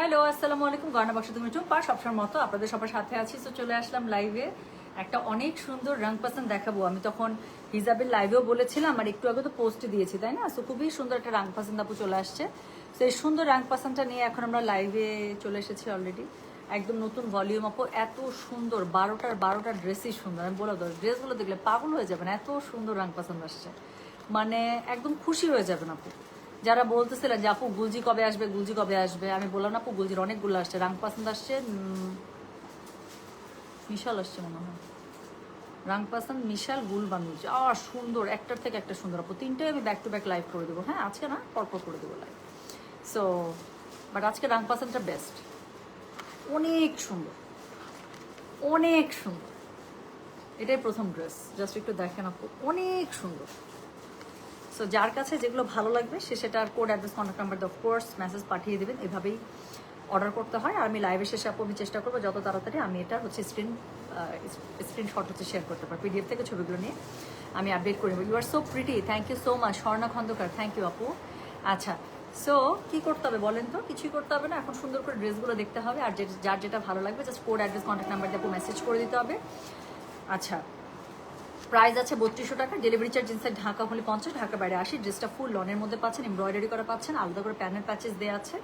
Hello, আসসালামু আলাইকুম। গয়না বাক্স তুমি টুম্পা সবসময় মতো আপনাদের সবার সাথে আছি। তো চলে আসলাম লাইভে। একটা অনেক সুন্দর রং পাসন্দ দেখাবো। আমি তখন হিজাবের লাইভেও বলেছিলাম আর একটু আগে তো পোস্ট দিয়েছি, তাই না? সো খুবই সুন্দর একটা রং পাসন্দ আপু চলে আসছে। তো এই সুন্দর রং পাসন্দটা নিয়ে এখন আমরা লাইভে চলে এসেছি অলরেডি। একদম নতুন ভলিউম আপু, এত সুন্দর 12টার ড্রেসই সুন্দর। আমি বলে দেবো, ড্রেসগুলো দেখলে পাগল হয়ে যাবেন, এত সুন্দর রং পাসন্দ আসছে, মানে একদম খুশি হয়ে যাবেন আপু। যারা বলতেছিলেন যে আপু গুলজি কবে আসবে, গুলজি কবে আসবে, আমি বললাম আপু গুলজির অনেকগুলো আসছে, রাং পাসন্দ আসছে, মিশাল আসছে মনে হয়, রাং পাসন্দ, মিশাল, গুলবানুজ। সুন্দর, একটার থেকে একটা সুন্দর আপু। তিনটাই আমি ব্যাক টু ব্যাক লাইভ করে দেবো। হ্যাঁ, আজকে না, পরপর করে দেবো লাইভ। সো বাট আজকে রাং পাসন্দটা বেস্ট, অনেক সুন্দর, অনেক সুন্দর। এটাই প্রথম ড্রেস, জাস্ট একটু দেখেন আপু, অনেক সুন্দর। সো যার কাছে যেগুলো ভালো লাগবে সে সেটার code, address, contact number of course message পাঠিয়ে দেবেন। এভাবেই অর্ডার করতে হয়। আর আমি লাইভে শেষে আপু আমি চেষ্টা করবো যত তাড়াতাড়ি আমি এটা হচ্ছে স্ক্রিনশট হচ্ছে শেয়ার করতে পারি, পিডিএফ থেকে ছবিগুলো নিয়ে আমি আপডেট করে নেবো। You are so pretty, thank you so much. Swarna Khandakar, thank you আপু। আচ্ছা, সো কী করতে হবে বলেন তো? কিছুই করতে হবে না, এখন সুন্দর করে ড্রেসগুলো দেখতে হবে। আর যার যেটা ভালো লাগবে just code, address, contact number দিয়ে আপু মেসেজ করে দিতে হবে। আচ্ছা, প্রাইস আছে 3200 টাকা। ডেলিভারি চার্জ ইনসাইড ঢাকা হলে 50, ঢাকা বাইরে 80। ড্রেসটা ফুল লনের মধ্যে পাচ্ছেন, এমব্রয়ডারি করা পাচ্ছেন, আলাদা করে প্যানেল প্যাচেস দেওয়া আছে।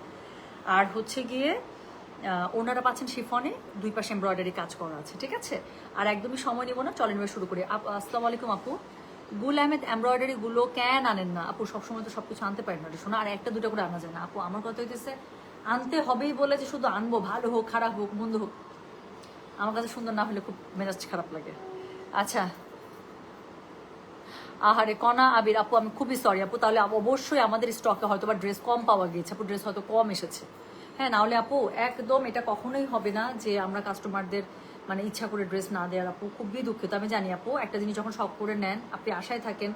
আর হচ্ছে গিয়ে ওনারা পাচ্ছেন শিফনে, দুই পাশে এমব্রয়ডারি কাজ করা আছে, ঠিক আছে? আর একদমই সময় নেব না, চলেন এবার শুরু করি। আসসালামু আলাইকুম আপু। গুল আহমেদ, এমব্রয়ডারি গুলো কেন আনেন না আপু? সবসময় তো সবকিছু আনতে পারেন না শোনা, আর একটা দুটো করে আনা যায় না আপু। আমার কথা হইতেছে আনতে হবেই বলে যে শুধু আনবো, ভালো হোক, খারাপ হোক, মন্দ হোক, আমার কাছে সুন্দর না হলে খুব মেজাজ খারাপ লাগে। আচ্ছা, আহারে কণা আবির আপু, আমি খুবই সরি আপু। তাহলে অবশ্যই আমাদের স্টকে হয়তো বা ড্রেস কম পাওয়া গিয়েছে আপু, ড্রেস হয়তো কম এসেছে। হ্যাঁ, নাহলে আপু একদম এটা কখনোই হবে না যে আমরা কাস্টমারদের মানে ইচ্ছা করে ড্রেস না দেওয়ার আপু। খুবই দুঃখিত, আমি জানি আপু। একটা জিনিস যখন শখ করে নেন, আপনি আশায় থাকেন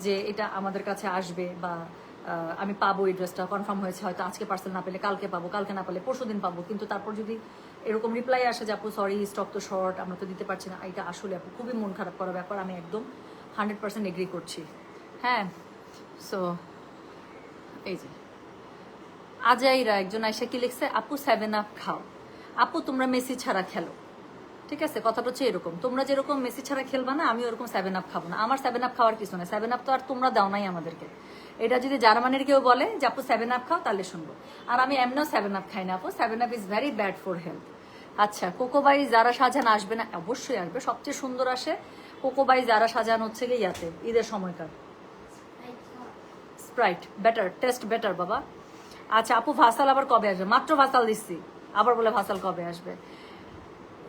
যে এটা আমাদের কাছে আসবে বা আমি পাবো, এই ড্রেসটা কনফার্ম হয়েছে, হয়তো আজকে পার্সেল না পেলে কালকে পাবো, কালকে না পেলে পরশু দিন পাবো। কিন্তু তারপর যদি এরকম রিপ্লাই আসে যে আপু সরি, স্টক তো শর্ট, আমরা তো দিতে পারছি না, এটা আসলে আপু খুবই মন খারাপ করার ব্যাপার। আমি একদম 100% এগ্রি করছি। হ্যাঁ, সো এই যে আজাইরা একজন আয়সা কি লিখছে, আপু 7 আপ খাও। আপু তোমরা মেসি ছাড়া খেলো, ঠিক আছে? কথাটা হচ্ছে এরকম, তোমরা যেরকম মেসি ছাড়া খেলবা না, আমি ওরকম 7 আপ খাবো না। আমার 7 আপ খাওয়ার কিছু না, 7 আপ তো আর তোমরা দাও নাই আমাদেরকে। এটা যদি জার্মানির কেউ বলে যে আপু 7 আপ খাও, তাহলে শুনবো। আর আমি এমনিও 7 আপ খাই না আপু, 7 up is very bad for health. আচ্ছা, কোকোবাই যারা সাজান আসবে না? অবশ্যই আসবে, সবচেয়ে সুন্দর আসে কোকোবাই যারা সাজান হচ্ছে গিয়ে ইয়াতে, ঈদের সময়কার। স্প্রাইট বেটার, টেস্ট বেটার বাবা। আচ্ছা আপু, ভাসাল আবার কবে আসবে? মাত্র ভাসাল দিচ্ছি, আবার বলে ভাসাল কবে আসবে?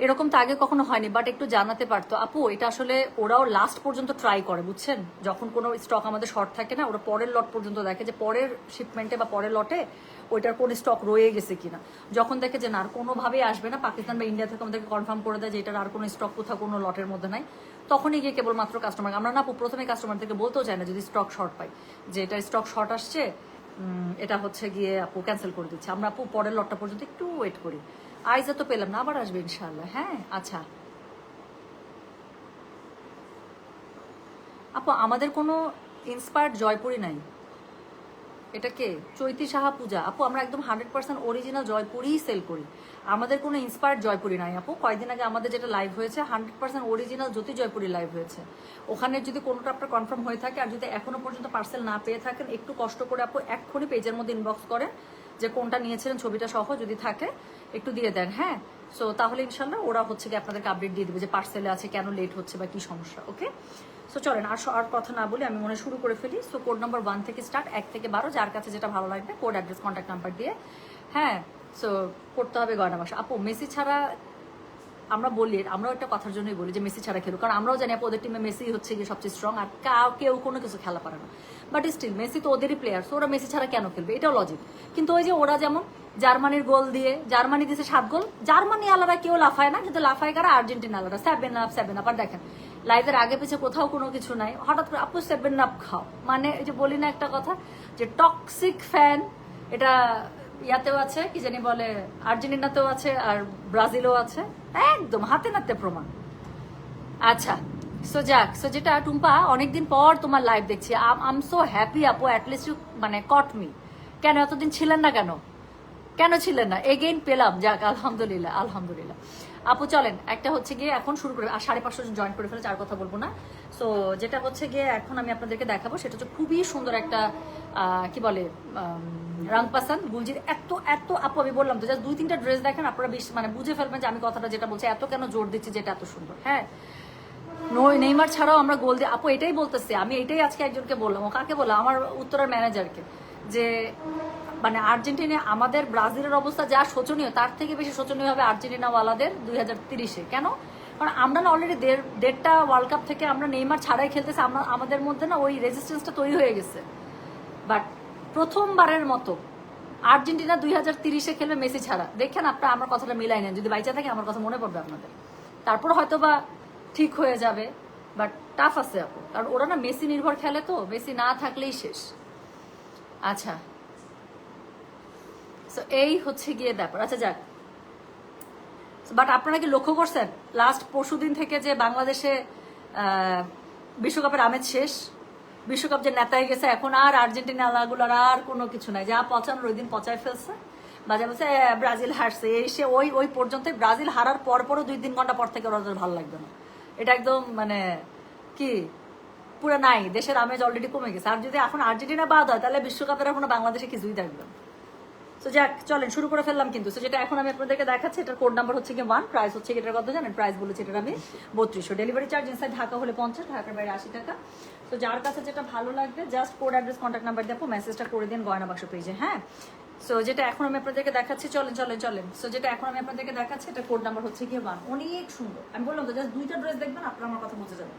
এরকম তো আগে কখনো হয়নি, বাট একটু জানাতে পারতো আপু। এটা আসলে ওরাও লাস্ট পর্যন্ত ট্রাই করে, বুঝছেন? যখন কোনো স্টক আমাদের শর্ট থাকে না, ওরা পরের লট পর্যন্ত দেখে যে পরের শিপমেন্টে বা পরের লটে ওইটার কোন স্টক রয়ে গেছে কিনা। যখন দেখে যে না, আর কোনোভাবেই আসবে না, পাকিস্তান বা ইন্ডিয়া থেকে আমাদেরকে কনফার্ম করে দেয় যে এটার আর কোনো স্টক কোথাও কোনো লটের মধ্যে নাই, তখনই গিয়ে কেবলমাত্র কাস্টমার, আমরা না প্রথমে কাস্টমারদেরকে বলতেও চাই না যদি স্টক শর্ট পাই যে এটা স্টক শর্ট আসছে, এটা হচ্ছে গিয়ে আপু ক্যান্সেল করে দিচ্ছে। আমরা আপু পরের লটটা পর্যন্ত একটু ওয়েট করি। আইজা তো পেলাম না, আবার আসবে ইনশাল্লাহ। হ্যাঁ, আচ্ছা আপু, আমাদের কোনো ইন্সপায়ার্ড জয়পুরি নাই। এটা কে? চৈতি সাহা পূজা আপু, আমরা একদম 100% অরিজিনাল জয়পুরিই সেল করি। আমাদের কোনো ইন্সপায়ার্ড জয়পুরি নাই আপু। কয়েকদিন আগে আমাদের যেটা লাইভ হয়েছে 100% অরিজিনাল জ্যোতি জয়পুরি লাইভ হয়েছে। ওখানে যদি কোনোটা আপনার কনফার্ম হয়ে থাকে আর যদি এখনো পর্যন্ত পার্সেল না পেয়ে থাকেন, একটু কষ্ট করে আপু এক্ষুনি পেজের মধ্যে ইনবক্স করেন যে কোনটা নিয়েছিলেন, ছবিটা সহ যদি থাকে একটু দিয়ে দেন। হ্যাঁ, সো তাহলে ইনশাল্লাহ ওরা হচ্ছে কি আপনাদেরকে আপডেট দিয়ে দেবে যে পার্সেলে আছে, কেন লেট হচ্ছে বা কি সমস্যা। ওকে, সো চলেন আর কথা না বলে আমি মনে শুরু করে ফেলি। সো কোড নাম্বার 1 থেকে স্টার্ট, 1 থেকে 12, যার কাছে যেটা ভালো লাগবে কোড, অ্যাড্রেস, কন্ট্যাক্ট নাম্বার দিয়ে। হ্যাঁ, সো করতে হবে গয়না বাসা আপু। মেসি ছাড়া আমরা বলি, আমরাও একটা কথার জন্যই বলি যে মেসি ছাড়া খেলো, কারণ আমরাও জানি আপু ওদের টিমে মেসি হচ্ছে গিয়ে সবচেয়ে স্ট্রং, আর কেউ কোনো কিছু খেলা পারে না। বাট স্টিল মেসি তো ওদেরই প্লেয়ার, সো ওরা মেসি ছাড়া কেন খেলবে, এটাও লজিক। কিন্তু ওই যে ওরা যেমন জার্মানির গোল দিয়ে, জার্মানি দিয়েছে 7 গোল, জার্মানি আলাদা কেউ লাফায় না, কিন্তু লাফায় কারা? আর্জেন্টিনা আলাদা। 7 আপ। আর দেখেন লাইভের আগে পিছে কোথাও কোনো কিছু নাই, হঠাৎ করে আপু 7 আপ খাও, মানে এই যে বলি না একটা কথা যে টক্সিক ফ্যান, এটা ইয়াতেও আছে, কি জানি বলে, আর্জেন্টিনাতেও আছে আর ব্রাজিলও আছে, একদম হাতে নাতে প্রমাণ। আচ্ছা, সো যাক, সো যেটা টুম্পা, অনেকদিন পর তোমার লাইভ দেখছি, আম সো হ্যাপি আপু, অ্যাটলিস্ট ইউ মানে কট মি। কেন এতদিন ছিলেন না কেন? কেন ছিলেন না? এগেইন পেলাম, যাক আলহামদুলিল্লাহ আলহামদুলিল্লাহ। আপু চলেন একটা হচ্ছে গিয়ে এখন শুরু করে, আর 550 জন জয়েন করে ফেলেছে, আর কথা বলবো না। সো যেটা হচ্ছে গিয়ে এখন আমি আপনাদেরকে দেখাবো সেটা হচ্ছে খুবই সুন্দর একটা কি বলে রাংপাসান গুলজির। এত এত আপু আমি বললাম তো, জাস্ট 2-3টা ড্রেস দেখেন আপনারা মানে বুঝে ফেলবেন যে আমি কথাটা যেটা বলছি এত কেন জোর দিচ্ছি, যেটা এত সুন্দর। হ্যাঁ, নেইমার ছাড়াও আমরা গোল দিয়ে, আপু এটাই বলতেছি আমি, এটাই আজকে একজনকে বললাম, ও কাকে বললাম, আমার উত্তরের ম্যানেজারকে, যে মানে আর্জেন্টিনা আমাদের ব্রাজিলের অবস্থা যা শোচনীয়, তার থেকে বেশি শোচনীয় হবে আর্জেন্টিনাওয়ালাদের 2030-এ। কেন? কারণ আমরা না অলরেডি দেড়টা ওয়ার্ল্ড কাপ থেকে আমরা নেইমার ছাড়াই খেলতেছি, আমরা আমাদের মধ্যে না ওই রেজিস্ট্যান্সটা তৈরি হয়ে গেছে। বাট প্রথমবারের মতো আর্জেন্টিনা 2030-এ খেলবে মেসি ছাড়া। দেখেন আপনারা আমার কথাটা মিলাই নেন, যদি বাইচা থাকে আমার কথা মনে পড়বে আপনাদের, তারপর হয়তো বা ঠিক হয়ে যাবে। বাট টাফ আছে আপু, কারণ ওরা না মেসি নির্ভর খেলে, তো মেসি না থাকলেই শেষ। আচ্ছা, সো এই হচ্ছে গিয়ে ব্যাপার। আচ্ছা যাক, বাট আপনারা কি লক্ষ্য করছেন লাস্ট পরশুদিন থেকে যে বাংলাদেশে বিশ্বকাপের আমেজ শেষ, বিশ্বকাপ যে নেতায় গেছে, এখন আর আর্জেন্টিনা আলাগুলার আর কোনো কিছু নাই, যা পচানোর ওই দিন পচায় ফেলছে। বাজে বলছে ব্রাজিল হারছে, এই সে ওই ওই পর্যন্ত, ব্রাজিল হারার পরও 2-3 ঘন্টা পর থেকে ওদের ভালো লাগবে না। এটা একদম মানে কি পুরো নাই, দেশের আমেজ অলরেডি কমে গেছে। আর যদি এখন আর্জেন্টিনা বাদ হয় তাহলে বিশ্বকাপের এখনো বাংলাদেশে কিছুই থাকবে না। সো যাক চলেন শুরু করে ফেললাম কিন্তু। সো যেটা এখন আমি আপনাদেরকে দেখাচ্ছি, এটার কোড নাম্বার হচ্ছে কি 1, প্রাইস হচ্ছে এটার কত জানেন? প্রাইস বলেছি এটার আমি 3200, ডেলিভারি চার্জ ইনসাইড ঢাকা হলে 50, ঢাকার বাইরে 80 টাকা। তো যার কাছে যেটা ভালো লাগবে just code address contact number দিয়ে আপু মেসেজটা করে দিন গয়না বাক্স পেজে। হ্যাঁ, সো যেটা এখন আমি আপনাদেরকে দেখাচ্ছি, চলেন চলেন চলেন। সো যেটা এখন আমি আপনাদেরকে দেখাচ্ছি, এটা কোড নাম্বার হচ্ছে গিয়ে 1, অনেক সুন্দর। আমি বললাম তো জাস্ট 2টা ড্রেস দেখবেন আপনারা আমার কথা বুঝে যাবেন।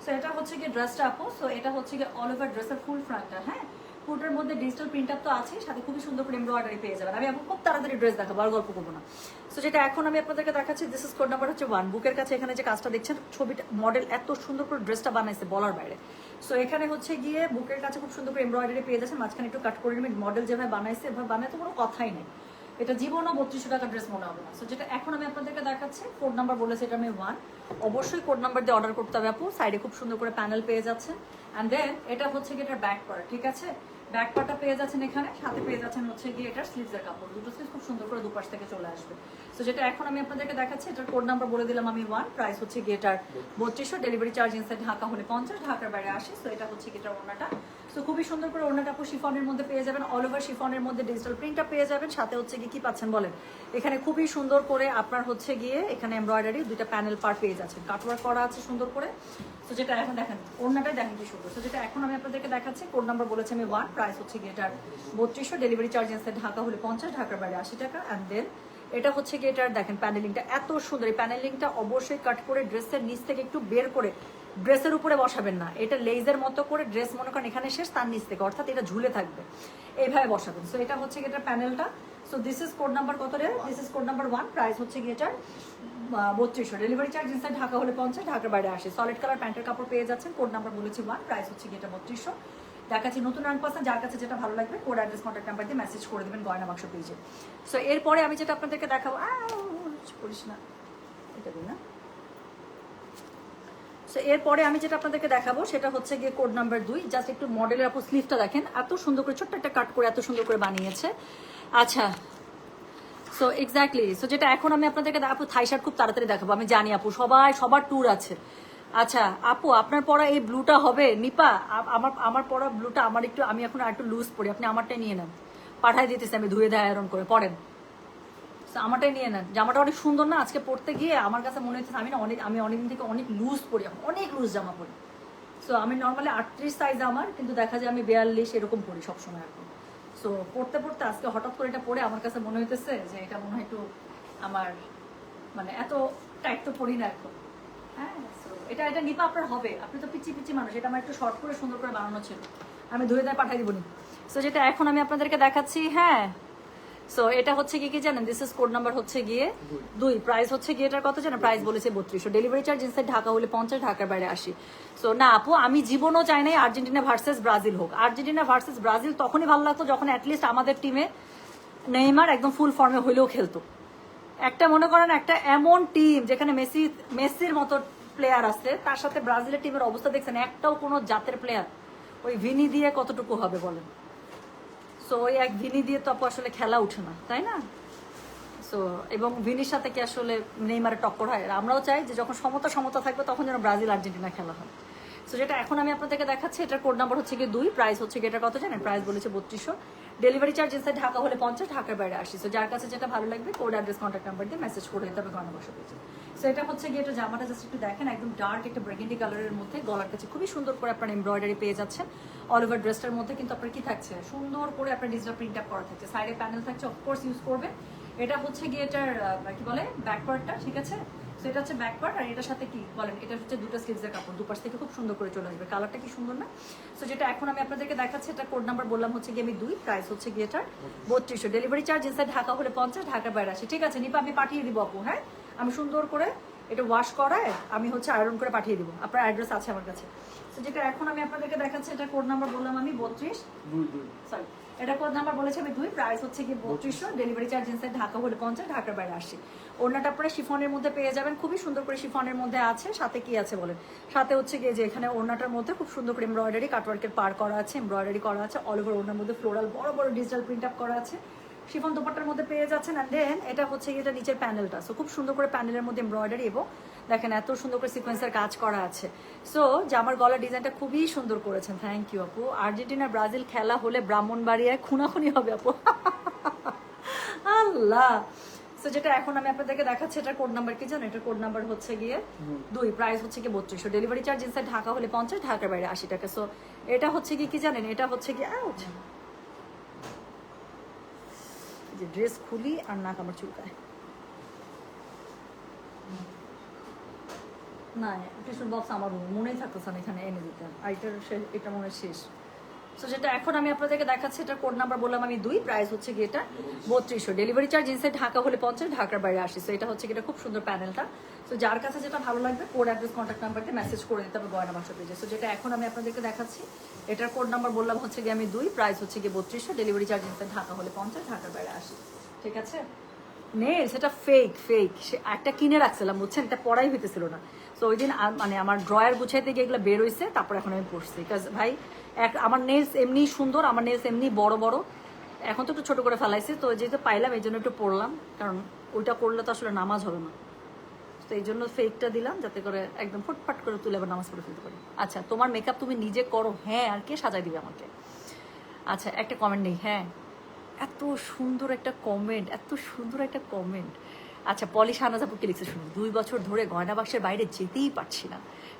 সো এটা হচ্ছে গিয়ে ড্রেসটা আপু, সো এটা হচ্ছে গিয়ে অল ওভার ড্রেসের ফুল ফ্রন্টটা। হ্যাঁ, ফুটের মধ্যে ডিজিটাল প্রিন্ট আপ তো আছে, সাথে খুবই সুন্দর করে এমব্রয়ডারি পেয়ে যাবেন। আমি এখন খুব তাড়াতাড়ি ড্রেস দেখাবো, আর গল্প করবো না। সো যেটা এখন আমি আপনাদেরকে দেখাচ্ছি, দিস ইজ কোড নাম্বার হচ্ছে 1। বুকের কাছে এখানে যে কাজটা দেখছেন, ছবিটা মডেল এত সুন্দর করে ড্রেসটা বানাইছে বলার বাইরে। সো এখানে হচ্ছে গিয়ে বুকের কাছে খুব সুন্দর করে এমব্রয়ডারি পেয়ে যাচ্ছে, মাঝখানে একটু কাট করে নেবেন। মডেল যেভাবে বানাইছে এভাবে বানায় তো কোনো কথাই নেই, এটা জীবনও 3200 টাকা ড্রেস মনে হবে না। সো যেটা এখন আমি আপনাদেরকে দেখাচ্ছি, কোড নাম্বার বলেছে এটা আমি 1, অবশ্যই কোড নাম্বার দিয়ে অর্ডার করতে হবে আপু। সাইডে খুব সুন্দর করে প্যানেল পেয়ে যাচ্ছেন, অ্যান্ড দেন এটা হচ্ছে গিয়ে এটার ব্যাক পার্ট, ঠিক আছে? ব্যাক পার্টটা পেয়ে যাচ্ছেন এখানে, সাথে পেয়ে যাচ্ছেন হচ্ছে গিয়ে এটার স্লিভসের কাপড়, দুটো স্লিভ খুব সুন্দর করে দুপাশ থেকে চলে আসবে। সো যেটা এখন আমি আপনাদেরকে দেখাচ্ছি, এটার কোড নাম্বার বলে দিলাম আমি 1, প্রাইস হচ্ছে গিয়ে এটার 3200, ডেলিভারি চার্জ ইনসাইড ঢাকা হলে 50, ঢাকার বাইরে 80। সো এটা হচ্ছে গিয়ে এটার ওড়নাটা। সো খুবই সুন্দর করে ওড়নাটা আপু শিফনের মধ্যে পেয়ে যাবেন, অল ওভার শিফনের মধ্যে ডিজিটাল প্রিন্টটা পেয়ে যাবেন, সাথে হচ্ছে গিয়ে কি পাচ্ছেন বলেন, এখানে খুবই সুন্দর করে আপনার হচ্ছে গিয়ে এখানে এমব্রয়ডারি 2টা প্যানেল পার পেয়ে যাচ্ছেন, কাটওয়ার্ক করা আছে সুন্দর করে। সো যেটা এখন দেখেন ওড়নাটাই দেখেন কি সুন্দর। সো যেটা এখন আমি আপনাদেরকে দেখাচ্ছি, কোড নাম্বার বলেছি আমি 1, প্রাইস হচ্ছে গিয়ে এটার 3200, ডেলিভারি চার্জ ইনসাইড ঢাকা হলে 50, ঢাকার বাইরে 80 টাকা। অ্যান্ড দেন এটা হচ্ছে গিয়ে এটার দেখেন প্যানেলিংটা এত সুন্দর। এই প্যানেলিংটা অবশ্যই কাট করে ড্রেসের নিচ থেকে একটু বের করে ড্রেসের উপরে বসাবেন না, এটা লেজের মতো করে ড্রেস মনে করেন এখানে শেষ, তার নিচ থেকে, অর্থাৎ এটা ঝুলে থাকবে, এইভাবে বসাবেন। সো এটা হচ্ছে গিয়ে এটার প্যানেলটা। So this is code number কত রে? This is code number 1, price হচ্ছে গিয়ে এটার 3200, ডেলিভারি চার্জ ইনসাইড ঢাকা হলে 50, ঢাকার বাইরে 80। সলিড কালার প্যান্টের কাপড় পেয়ে যাচ্ছেন, কোড নাম্বার বলেছি 1, প্রাইস হচ্ছে গিয়ে এটা 3200। দেখাচ্ছি নতুন রান পাচ্ছেন, যার কাছে যেটা ভালো লাগবে কোড অ্যাড্রেস কন্ট্যাক্ট নাম্বার দিয়ে মেসেজ করে দেবেন গয়না বাক্স পেজে। সো এরপরে আমি যেটা আপনাদেরকে দেখাবো, করিস না এটা দিই না। সো এরপরে আমি যেটা আপনাদেরকে দেখাবো সেটা হচ্ছে গিয়ে কোড নাম্বার 2, জাস্ট একটু মডেলের আপু স্লিভটা দেখেন, এত সুন্দর করে ছোট্ট একটা কাট করে এত সুন্দর করে বানিয়েছে। আচ্ছা, সো এক্স্যাক্টলি। সো যেটা এখন আমি আপনাদেরকে আপু থাই শার্ট খুব তাড়াতাড়ি দেখাবো, আমি জানি আপু সবার ট্যুর আছে। আচ্ছা আপু, আপনার পরা এই ব্লুটা হবে নিপা? আমার পরা ব্লুটা আমার একটু, আমি এখন আর একটু লুজ পরি, আপনি আমারটাই নিয়ে নেন, পাঠাই দিতেছি আমি ধুয়ে দেয় আয়রন করে, পরেন। আমারটাই নিয়ে নেন, জামাটা অনেক সুন্দর না, আজকে পরতে গিয়ে আমার কাছে মনে হচ্ছে আমি অনেকদিন থেকে অনেক লুজ পরি, অনেক লুজ জামা পরি। সো আমি নর্মালি 38 সাইজ আমার, কিন্তু দেখা যায় আমি 42 এরকম পরি সবসময় এখন। সো পড়তে পড়তে আজকে হঠাৎ করে এটা পরে আমার কাছে মনে হইতেছে যে এটা মনে হয় একটু আমার মানে এত টাইট তো পরি না এখন। হ্যাঁ, এটা নিপা আপনার হবে, আপনি তো পিচি পিচি মানুষ, এটা আমার একটু শর্ট করে সুন্দর করে বানানো ছিল, আমি ধুয়ে দেয় পাঠাই দিবনি। সো যেটা এখন আমি আপনাদেরকে দেখাচ্ছি, হ্যাঁ সো এটা হচ্ছে কি জানেন, দিস ইজ কোড নাম্বার হচ্ছে গিয়ে 2, প্রাইস হচ্ছে গিয়ে এটার কত জানেন? প্রাইস বলেছে 3200, ডেলিভারি চার্জ ইনসাইড ঢাকা হলে 50, ঢাকার বাইরে 80। সো না আপু, আমি জীবনও চাই নাই আর্জেন্টিনা ভার্সেস ব্রাজিল হোক। আর্জেন্টিনা ভার্সেস ব্রাজিল তখনই ভালো লাগতো যখন অ্যাটলিস্ট আমাদের টিমে নেইমার একদম ফুল ফর্মে হইলেও খেলতো। একটা মনে করেন একটা এমন টিম যেখানে মেসির মতো প্লেয়ার আছে, তার সাথে ব্রাজিলের টিমের অবস্থা দেখছেন, একটাও কোনো জাতের প্লেয়ার ওই ভিনি দিয়ে কতটুকু হবে বলেন? সো সো ওই এক ভিনি দিয়ে তো আপু আসলে খেলা উঠে না, তাই না? সো এবং ভিনির সাথে কি আসলে নেইমারের টক্কর হয়? আমরাও চাই যে যখন সমতা সমতা থাকবে তখন যেন ব্রাজিল আর্জেন্টিনা খেলা হয়। সো যেটা এখন আমি আপনাদেরকে দেখাচ্ছি, এটার কোড নাম্বার হচ্ছে গিয়ে 2, প্রাইস হচ্ছে গিয়ে এটা কত জানেন? প্রাইস বলেছে 3200, ডেলিভারি চার্জ ইনসাইড ঢাকা হলে 50, ঢাকার বাইরে 80। সো যার কাছে যেটা ভালো লাগবে কোড অ্যাড্রেস কন্ট্যাক্ট নাম্বার দিয়ে মেসেজ করে দিতে হবে গয়না বসে পেয়েছে। সো এটা হচ্ছে গিয়ে এটা জামাটা জাস্ট একটু দেখেন, একদম ডার্ক একটা ব্রেগেন্ডি কালারের মধ্যে, গলার কাছে খুবই সুন্দর করে আপনার এমব্রয়ডারি পেয়ে যাচ্ছেন। অল ওভার ড্রেসটার মধ্যে কিন্তু আপনার কি থাকছে, সুন্দর করে আপনার ডিজিটাল প্রিন্ট আপ করা থাকছে, সাইডে প্যানেল থাকছে, অফকোর্স ইউজ করবে। এটা হচ্ছে গিয়ে এটার কি বলে ব্যাক পার্টটা, ঠিক আছে? সো এটা হচ্ছে ব্যাক পার্ট, আর এটার সাথে কি বলেন, এটা হচ্ছে দুটো স্লিভসের কাপড়, দুপাশ থেকে খুব সুন্দর করে চলে আসবে। কালারটা কি সুন্দর না? সো যেটা এখন আমি আপনাদেরকে দেখাচ্ছি, এটা কোড নাম্বার বললাম হচ্ছে গিয়ে আমি 2, প্রাইস হচ্ছে গিয়ে এটার 3200, ডেলিভারি চার্জ ইনসাইড ঢাকা হলে 50, ঢাকার বাইরে 80। ঠিক আছে নিপা, আমি পাঠিয়ে দিব আপু। হ্যাঁ, আমি সুন্দর করে এটা ওয়াশ করায় আমি হচ্ছে আয়রন করে পাঠিয়ে দিব, আপনার অ্যাড্রেস আছে আমার কাছে। তো যেটা এখন আমি আপনাদেরকে দেখাচ্ছি, এটা কোড নাম্বার বললাম আমি 32, সরি এটা কোড নাম্বার বলেছি আমি 2, প্রাইস হচ্ছে গিয়ে 3200, ডেলিভারি চার্জ ইনসাইড ঢাকা হলে 50, ঢাকার বাইরে 80। ওড়নাটা আপনারা শিফনের মধ্যে পেয়ে যাবেন, খুবই সুন্দর করে শিফনের মধ্যে আছে। সাথে কি আছে বলেন, সাথে হচ্ছে গিয়ে যে এখানে ওড়নাটার মধ্যে খুব সুন্দর করে এমব্রয়ডারি কাটওয়ার্কের পার করা আছে, এমব্রয়ডারি করা আছে, অল ওভার ওড়নার মধ্যে ফ্লোরাল বড় বড় ডিজিটাল প্রিন্ট আপ করা আছে, শিফন দোপাট্টার মধ্যে পেয়ে যাচ্ছেন। অ্যান্ড দেন এটা হচ্ছে এটা নিচের প্যানেলটা, সো খুব সুন্দর করে প্যানেলের মধ্যে এমব্রয়ডারি এবং দেখেন এত সুন্দর করে সিকোয়েন্সের কাজ করা আছে। সো জামার গলার ডিজাইনটা খুবই সুন্দর করেছেন, থ্যাংক ইউ আপু। আর্জেন্টিনা ব্রাজিল খেলা হলে ব্রাহ্মণবাড়িয়ায় খুনাখুনি হবে আপু। আল্লাহ। সো যেটা এখন আমি আপনাদেরকে দেখাচ্ছি, এটার কোড নাম্বার কি জানেন? এটার কোড নাম্বার হচ্ছে গিয়ে 2, প্রাইস হচ্ছে গিয়ে 3200, ডেলিভারি চার্জ ইনসাইড ঢাকা হলে 50, ঢাকার বাইরে 80 টাকা। সো এটা হচ্ছে গিয়ে কি জানেন, এটা হচ্ছে গিয়ে যে ড্রেস খুলি আর নাক আমার চুলকায় না, টিস্যুর বক্স আমার মনেই থাকতেছে না এখানে এনে দিতে, আর এটা মনে হয় শেষ। সো যেটা এখন আমি আপনাদেরকে দেখাচ্ছি, এটার কোড নাম্বার বললাম আমি 2, প্রাইস হচ্ছে গিয়ে এটা 3200, ডেলিভারি চার্জ ইনসাইড ঢাকা হলে 50, ঢাকার বাইরে 80। সো এটা হচ্ছে গিয়ে খুব সুন্দর প্যানেলটা। সো যার কাছে যেটা ভালো লাগবে কোড অ্যাড্রেস কন্ট্যাক্ট নাম্বারতে মেসেজ করে দিতে হবে গয়না বাক্স পেজে। সো যেটা এখন আমি আপনাদেরকে দেখাচ্ছি, এটার কোড নাম্বার বললাম হচ্ছে গিয়ে আমি 2, প্রাইস হচ্ছে গিয়ে 3200, ডেলিভারি চার্জ ইনসাইড ঢাকা হলে 50, ঢাকার বাইরে 80। ঠিক আছে? নেই সেটা ফেক সে একটা কিনে রাখছিলাম বুঝছেন, এটা পড়াই হইতেছিল না। সো ওই দিন মানে আমার ড্রয়ার গুছাইতে গিয়ে এগুলো বের হয়েছে, তারপর এখন আমি পড়ছি। বিকজ ভাই আমার নেলস এমনি সুন্দর, আমার নেলস এমনি বড় বড়, এখন তো একটু ছোট করে ফেলাইছি, তো যেহেতু পাইলাম এই জন্য একটু পড়লাম, কারণ ওইটা করলে তো আসলে নামাজ হবে না। তো এই জন্য ফেকটা দিলাম যাতে করে একদম ফুটফাট করে তুলে আবার নামাজ পড়ে ফেলতে পারি। আচ্ছা তোমার মেকআপ তুমি নিজে করো? হ্যাঁ, আর কে সাজাই দিবে আমাকে? আচ্ছা একটা কমেন্ট নেই, হ্যাঁ এত সুন্দর একটা কমেন্ট, এত সুন্দর একটা কমেন্ট। আচ্ছা পলি শাহনাজ আপুকে লিখছে, শুনুন 2 বছর ধরে গয়না বাক্সের বাইরে যেতেই পারছি না।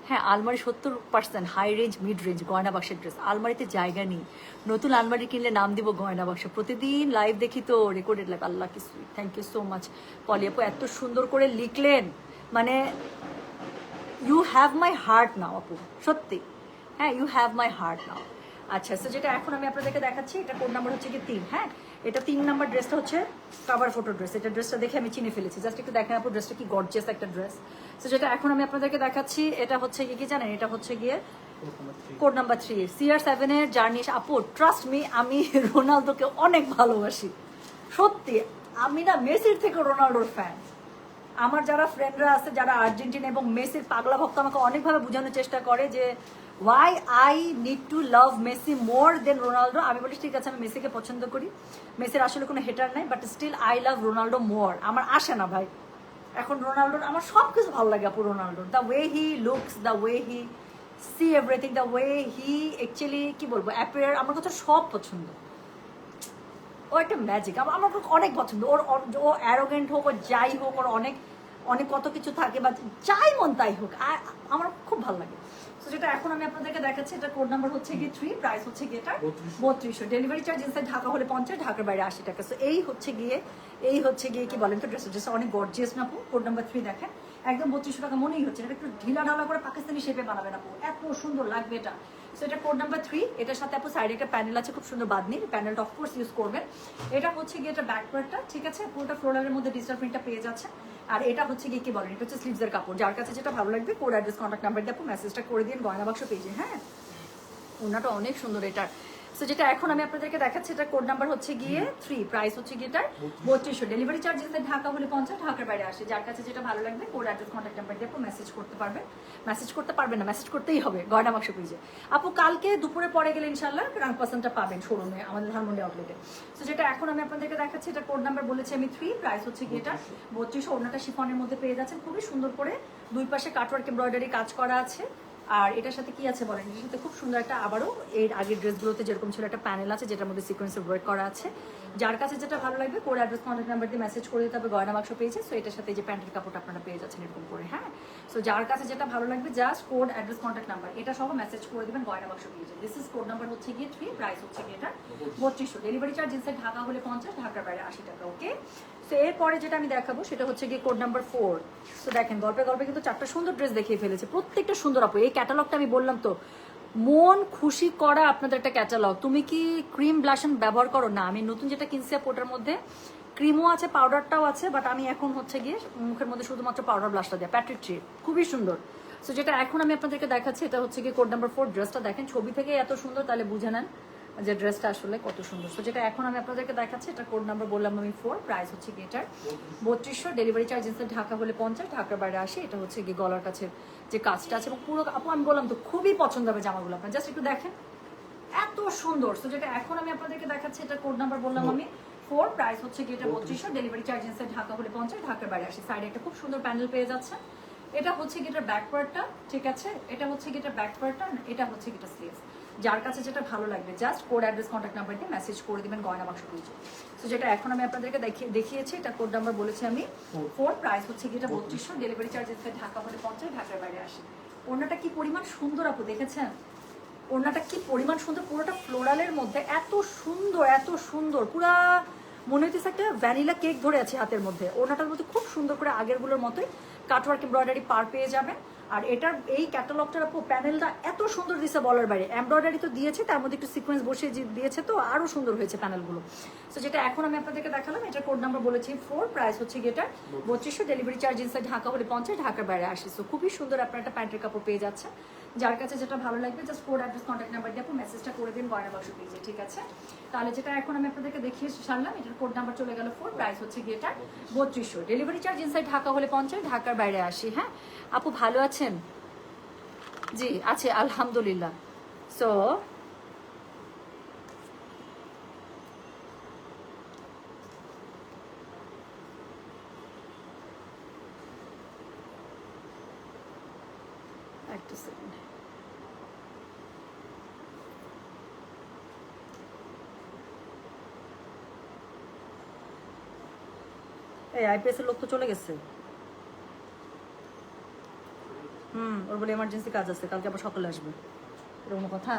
হ্যাঁ, আলমারি 70% হাই রেঞ্জ মিড রেঞ্জ গয়না বাক্সের ড্রেস, আলমারিতে জায়গা নেই। নতুন আলমারি কিনলে নাম দিব গয়না বাক্স, প্রতিদিন লাইভ দেখি তো, রেকর্ডেড লাইভ। আল্লাহ কি sweet, thank you so much Poly আপু, এত সুন্দর করে লিখলেন, মানে you have my heart now আপু, সত্যি। হ্যাঁ, you have my heart now. আচ্ছা, সো যেটা এখন আমি আপনাদেরকে দেখাচ্ছি, এটা কোড নাম্বার হচ্ছে কি 3। হ্যাঁ, এটা 3 নাম্বার ড্রেসটা হচ্ছে কাভার ফটো ড্রেস। এটা ড্রেসটা দেখে আমি চিনে ফেলেছি, জাস্ট একটু দেখেন আপু ড্রেসটা কি গর্জিয়াস একটা ড্রেস। সো যেটা এখন আমি আপনাদেরকে দেখাচ্ছি, এটা হচ্ছে কি জানেন, এটা হচ্ছে গিয়ে কোড নাম্বার 3, CR7 এর জার্নি। আপু ট্রাস্ট মি, আমি রোনালদোকে অনেক ভালোবাসি, সত্যি। আমি না মেসির থেকে রোনালদোর ফ্যান। আমার যারা ফ্রেন্ডরা আছে যারা আর্জেন্টিনা এবং মেসির পাগলা ভক্ত, আমাকে অনেকভাবে বোঝানোর চেষ্টা করে যে why I need to love Messi more than Ronaldo. আমি বলি ঠিক আছে, আমি মেসিকে পছন্দ করি, মেসির আসলে কোনো হেটার নাই, but still I love Ronaldo more. আমার আসে না ভাই এখন রোনাল্ডোর, আমার সব কিছু ভালো লাগে আপু রোনাল্ডোর, the way he looks, the way he she everything, the way he actually কি বলবো অ্যাপিয়ার, আমার কাছে সব পছন্দ। ও একটা ম্যাজিক, আমার অনেক পছন্দ ওর। ও অ্যারোগেন্ট হোক, ও যাই হোক, ওর অনেক অনেক কত কিছু থাকে, বা যাই মন তাই হোক, আমার খুব ভালো লাগে। তো যেটা এখন আমি আপনাদেরকে দেখাচ্ছি, এটা কোড নাম্বার হচ্ছে গিয়ে 3, প্রাইস হচ্ছে গিয়ে এটা 3200, ডেলিভারি চার্জ ইনসাইড ঢাকা হলে 50, ঢাকার বাইরে 80 টাকা। সো এই হচ্ছে গিয়ে কি বলেন তো ড্রেসটা অনেক গর্জিয়াস না আপু? কোড নাম্বার 3 দেখেন, একদম 3200 টাকা মনেই হচ্ছে। এটা একটু ঢিলা ঢালা করে পাকিস্তানি শেপে বানাবেন আপু, এত সুন্দর লাগবে এটা। সো এটা কোড নাম্বার 3, এটার সাথে আপু সাইডে একটা প্যানেল আছে, খুব সুন্দর বাদনির প্যানেলটা অফকোর্স ইউজ করবেন। এটা হচ্ছে গিয়ে এটা ব্যাকওয়ার্ডটা, ঠিক আছে, পুরোটা ফ্লোরালের মধ্যে ডিজিটাল প্রিন্টটা পেয়ে যাচ্ছে। আর এটা হচ্ছে গিয়ে কি বলেন, এটা হচ্ছে স্লিভসের কাপড়। যার কাছে যেটা ভালো লাগবে কোড অ্যাড্রেস কন্ট্যাক্ট নাম্বার দিয়ে আপু মেসেজটা করে দিন গয়না বাক্স পেজে। হ্যাঁ, ওনাটা অনেক সুন্দর এটার। সো যেটা এখন আমি আপনাদেরকে দেখাচ্ছি, এটা কোড নাম্বার হচ্ছে গিয়ে 3, প্রাইস হচ্ছে গিয়ে এটার 3200। ডেলিভারি চার্জ যেটা ঢাকা হলে 50, ঢাকার বাইরে আসে। যার কাছে যেটা ভালো লাগবে কোড অ্যাড্রেস কন্ট্যাক্ট নাম্বার দিয়ে আপু মেসেজ করতে পারবেন। মেসেজ করতে পারবেন না, মেসেজ করতেই হবে গয়না বাক্স পেজে। আপু কালকে দুপুরে পরে গেলে ইনশাল্লাহ রাংপাসানটা পাবেন শোরুমে, আমাদের ধানমন্ডি আউটলেটে। সো যেটা এখন আমি আপনাদেরকে দেখাচ্ছি, এটা কোড নাম্বার বলেছি আমি 3, প্রাইস হচ্ছে গিয়ে এটা 3200। ওড়নাটা শিফনের মধ্যে পেয়ে যাচ্ছেন, খুবই সুন্দর করে দুই পাশে কাটওয়ার্ক এমব্রয়ডারি কাজ করা আছে। আর এটার সাথে কি আছে বলেন, এটার সাথে খুব সুন্দর একটা আবারও এর আগের ড্রেসগুলোতে যেরকম ছিল একটা প্যানেল আছে যেটার মধ্যে সিকোয়েন্সের ওয়ার্ক করা আছে। যার কাছে যেটা ভালো লাগবে কোড অ্যাড্রেস কন্ট্যাক্ট নাম্বার দিয়ে মেসেজ করে দিতে হবে, গয়না বাক্স পেয়েছে। সো এটার সাথে যে প্যান্টের কাপড়টা আপনারা পেয়ে যাচ্ছেন এরকম করে, হ্যাঁ। সো যার কাছে যেটা ভালো লাগবে just code address contact number এটা সহ মেসেজ করে দেবেন, গয়না বাক্স পেয়েছে। দিস ইজ কোড নাম্বার হচ্ছে গিয়ে 3, প্রাইস হচ্ছে গিয়ে এটা 3200। ডেলিভারি চার্জ ইনসাইড ঢাকা হলে 50, ঢাকার বাইরে 80 টাকা, ওকে। সো এরপরে যেটা আমি দেখাবো সেটা হচ্ছে গিয়ে কোড নাম্বার 4। সো দেখেন গল্পে গল্পে কিন্তু 4টা সুন্দর ড্রেস দেখিয়ে ফেলেছে, প্রত্যেকটা সুন্দর আপু। এই ক্যাটালগটা আমি বললাম তো মন খুশি করা আপনাদের একটা ক্যাটালগ। তুমি কি ক্রিম ব্লাশন ব্যবহার করো? না, আমি নতুন যেটা কিনছি ওটার মধ্যে ক্রিমও আছে, পাউডারটাও আছে, বাট আমি এখন হচ্ছে গিয়ে মুখের মধ্যে শুধুমাত্র পাউডার ব্লাশটা দেয়, প্যাট্রিক ট্রি, খুবই সুন্দর। সো যেটা এখন আমি আপনাদেরকে দেখাচ্ছি এটা হচ্ছে গিয়ে কোড নাম্বার 4। ড্রেসটা দেখেন ছবি থেকে এত সুন্দর, তাহলে বুঝে নেন যে ড্রেসটা আসলে কত সুন্দর। তো যেটা এখন আমি আপনাদেরকে দেখাচ্ছি এটা কোড নাম্বার বললাম আমি 4, প্রাইস হচ্ছে গিয়ে এটার 3200। ডেলিভারি চার্জ ইনসাইড ঢাকা হলে 50, ঢাকার বাইরে আসে। এটা হচ্ছে গিয়ে গলার কাছে যে কাজটা আছে এবং পুরো আপু আমি বললাম তো খুবই পছন্দ হবে জামাগুলো, আপনার জাস্ট একটু দেখেন এত সুন্দর। তো যেটা এখন আমি আপনাদেরকে দেখাচ্ছি এটা কোড নাম্বার বললাম আমি 4, প্রাইস হচ্ছে গিয়ে এটা 3200। ডেলিভারি চার্জ ইনসাইড ঢাকা হলে 50, ঢাকার বাইরে আসে। সাইডে একটা খুব সুন্দর প্যানেল পেয়ে যাচ্ছে। এটা হচ্ছে গিয়ে এটার ব্যাক পার্টটা, ঠিক আছে, এটা হচ্ছে গিয়ে এটার ব্যাক পার্টটা, এটা হচ্ছে গিয়ে এটা স্লিভস। যার কাছে যেটা ভালো লাগবে just code address contact number দিয়ে মেসেজ করে দিবেন, গয়না বাক্স পেয়েছে। তো যেটা এখন আমি আপনাদেরকে দেখিয়েছি এটা কোড নাম্বার বলেছি আমি 4, প্রাইস হচ্ছে গিয়ে এটা 3200। ডেলিভারি চার্জ ইনসাইড ঢাকা হলে 50, ঢাকার বাইরে আসে। ওড়নাটা কি পরিমাণ সুন্দর আপু, দেখেছেন ওড়নাটা কি পরিমাণ সুন্দর, পুরোটা ফ্লোরালের মধ্যে এত সুন্দর, এত সুন্দর, পুরা মনে হচ্ছে একটা ভ্যানিলা কেক ধরে আছে হাতের মধ্যে। ওড়নাটার মধ্যে খুব সুন্দর করে আগেরগুলোর মতোই কাটওয়ার্ক এমব্রয়ডারি পার পেয়ে যাবেন। আর এটার এই ক্যাটালগটার আপু প্যানেলটা এত সুন্দর দিয়েছে বলার বাইরে। এমব্রয়ডারি তো দিয়েছে, তার মধ্যে একটু সিকোয়েন্স বসিয়ে দিয়েছে, তো আরো সুন্দর হয়েছে প্যানেলগুলো। তো যেটা এখন আমি আপনাদেরকে দেখালাম এটা কোড নাম্বার বলেছি 4, প্রাইস হচ্ছে গিয়ে এটা 3200। ডেলিভারি চার্জ ইনসাইড ঢাকা হলে 50, ঢাকার বাইরে আসে। তো খুবই সুন্দর আপনার একটা প্যান্টের কাপড় পেয়ে যাচ্ছে। যার কাছে যেটা ভালো লাগবে just code address contact number দিয়ে আপু মেসেজটা করে দিন, গয়না বাক্স পেয়েছে, ঠিক আছে। তাহলে যেটা এখন আমি আপনাদেরকে দেখিয়ে সারলাম এটার কোড নাম্বার চলে গেল 4, প্রাইস হচ্ছে গিয়ে এটা 3200। ডেলিভারি চার্জ ইনসাইড ঢাকা হলে 50, ঢাকার বাইরে আসি। হ্যাঁ আপু ভালো আছেন? জি আছে আলহামদুলিল্লাহ। সো একটা সেকেন্ড, এই আইপিএস এর লোক তো চলে গেছে। ওর বলে এমার্জেন্সি কাজ আছে, কালকে আবার সকালে আসবে, এরকম কথা।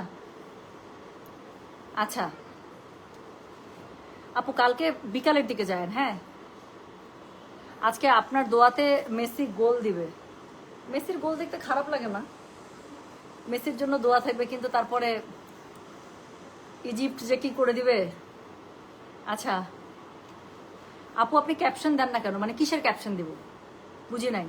আচ্ছা আপু কালকে বিকালের দিকে যায়েন, হ্যাঁ। আজকে আপনার দোয়াতে মেসি গোল দিবে। মেসির গোল দেখতে খারাপ লাগে না, মেসির জন্য দোয়া থাকবে, কিন্তু তারপরে ইজিপ্ট যে কি করে দিবে। আচ্ছা আপু আপনি ক্যাপশন দেন না কেন, মানে কিসের ক্যাপশন দিব বুঝি নাই।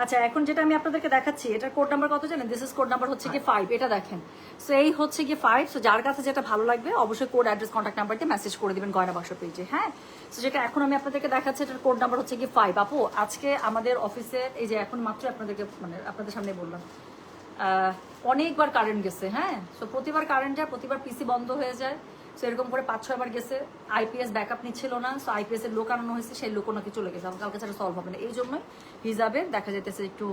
আচ্ছা এখন যেটা আমি আপনাদেরকে দেখাচ্ছি এটার কোড নাম্বার কত জানেন? দিস ইজ কোড নাম্বার হচ্ছে গিয়ে 5, এটা দেখেন। সো এই হচ্ছে গিয়ে 5। সো যার কাছে যেটা ভালো লাগবে অবশ্যই কোড অ্যাড্রেস কন্ট্যাক্ট নাম্বার দিয়ে মেসেজ করে দিবেন গয়না বাক্স পেজে, হ্যাঁ। সো যেটা এখন আমি আপনাদেরকে দেখাচ্ছি এটার কোড নাম্বার হচ্ছে গিয়ে 5। আপু আজকে আমাদের অফিসে এই যে এখন মাত্র আপনাদেরকে মানে আপনাদের সামনে বললাম অনেকবার কারেন্ট গেছে, হ্যাঁ। সো প্রতিবার কারেন্ট যায়, প্রতিবার পিসি বন্ধ হয়ে যায়। সো এরকম করে 5-6 বার গেছে, আইপিএস ব্যাকআপ নিচ্ছিল না। সো আইপিএস এর লোক আনানো হয়েছে, সেই লোক নাকি চলে গেছে, কালকে ছাড়া সলভ হবে না। এই জন্যই হিসাবে দেখা যাইতেছে একটু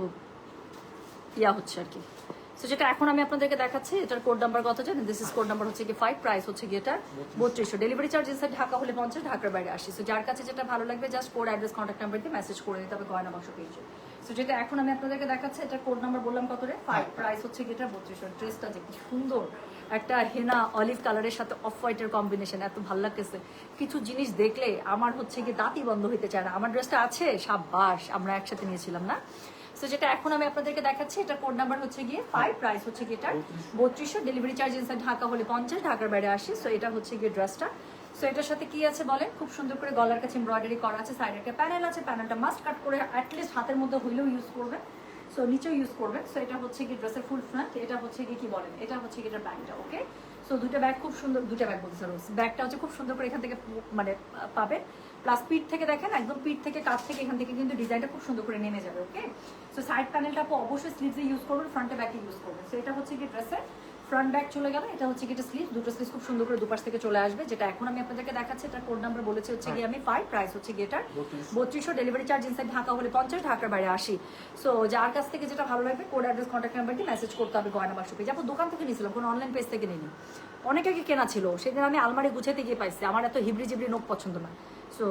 ইয়া হচ্ছে আর কি। সো যেটা এখন আমি আপনাদেরকে দেখাচ্ছি এটার কোড নাম্বার কত জানেন? দিস ইজ কোড নাম্বার হচ্ছে কি 5, প্রাইস হচ্ছে কি এটা 3200। ডেলিভারি চার্জ ইনসাইড ঢাকা হলে 50, ঢাকার বাইরে আসি। সো যার কাছে যেটা ভালো লাগবে just code address contact number দিয়ে মেসেজ করে দিতে হবে, গয়না বাক্স পেয়েছে। সো যেটা এখন আমি আপনাদেরকে দেখাচ্ছি এটা কোড নাম্বার বললাম কত রে? 5, প্রাইস হচ্ছে কি এটা 3200। ড্রেসটা যে কি সুন্দর, একটা হেনা অলিভ কালারের সাথে অফ হোয়াইটের কম্বিনেশন, এত ভালো লাগতেছে। কিছু জিনিস দেখলে আমার হচ্ছে কি দাঁতই বন্ধ হইতে চায় না। আমার ড্রেসটা আছে, সাব্বাস, আমরা একসাথে নিয়েছিলাম না। সো যেটা এখন আমি আপনাদেরকে দেখাচ্ছি এটা কোড নাম্বার হচ্ছে গিয়ে 5, প্রাইস হচ্ছে গিয়ে এটা 3200। ডেলিভারি চার্জ ইনসাইড ঢাকা হলে 50, ঢাকার বাইরে আসি। সো এটা হচ্ছে গিয়ে ড্রেসটা। সো এটার সাথে কি আছে বলেন? খুব সুন্দর করে গলার কাছে এমব্রয়ডারি করা আছে, সাইডে একটা প্যানেল আছে, প্যানেলটা মাস্ট কাট করে অ্যাটলিস্ট হাতের মধ্যে হইলেও ইউজ করবেন। সো সো নিচেও ইউজ করবেন। সো এটা হচ্ছে কি ড্রেসের ফুল ফ্রন্ট, এটা হচ্ছে কি বলেন, এটা হচ্ছে কি এটার ব্যাগটা। ওকে, সো দুটো ব্যাগ খুব সুন্দর, দুটো ব্যাগ বলতে স্যার, ব্যাগটা হচ্ছে খুব সুন্দর করে এখান থেকে মানে পাবেন। প্লাস পিঠ থেকে দেখেন, একদম পিঠ থেকে কাছ থেকে এখান থেকে কিন্তু ডিজাইনটা খুব সুন্দর করে নেমে যাবে। ওকে, সো সাইড প্যানেলটা আপু অবশ্যই স্লিভসে ইউজ করবেন, ফ্রন্টে ব্যাকে ইউজ করবেন। সো এটা হচ্ছে কি ড্রেসের ফ্রন্ট ব্যাক চলে গেল, এটা হচ্ছে কি এটা স্লিভ, দুটো স্লিভ খুব সুন্দর করে দুপাশ থেকে চলে আসবে। যেটা এখন আমি আপনাদেরকে দেখাচ্ছি, এটা কোড নাম্বার বলেছি হচ্ছে কি আমি 5, প্রাইস হচ্ছে কি এটা 3200, ডেলিভারি চার্জ ইনসাইড ঢাকা হলে 50, ঢাকার বাইরে 80। সো যার কাছ থেকে যেটা ভালো লাগবে কোড অ্যাড্রেস কন্ট্যাক্ট নাম্বার দিয়ে মেসেজ করতে হবে গয়না বাক্স পেজ। আপু দোকান থেকে নিয়েছিলাম, কোনো অনলাইন পেজ থেকে নিইনি, অনেকে কি কেনা ছিল, সেদিন আমি আলমারি গুছাতে গিয়ে পাইছি। আমার এত হিবড়ি জিবড়ি নোক পছন্দ না। সো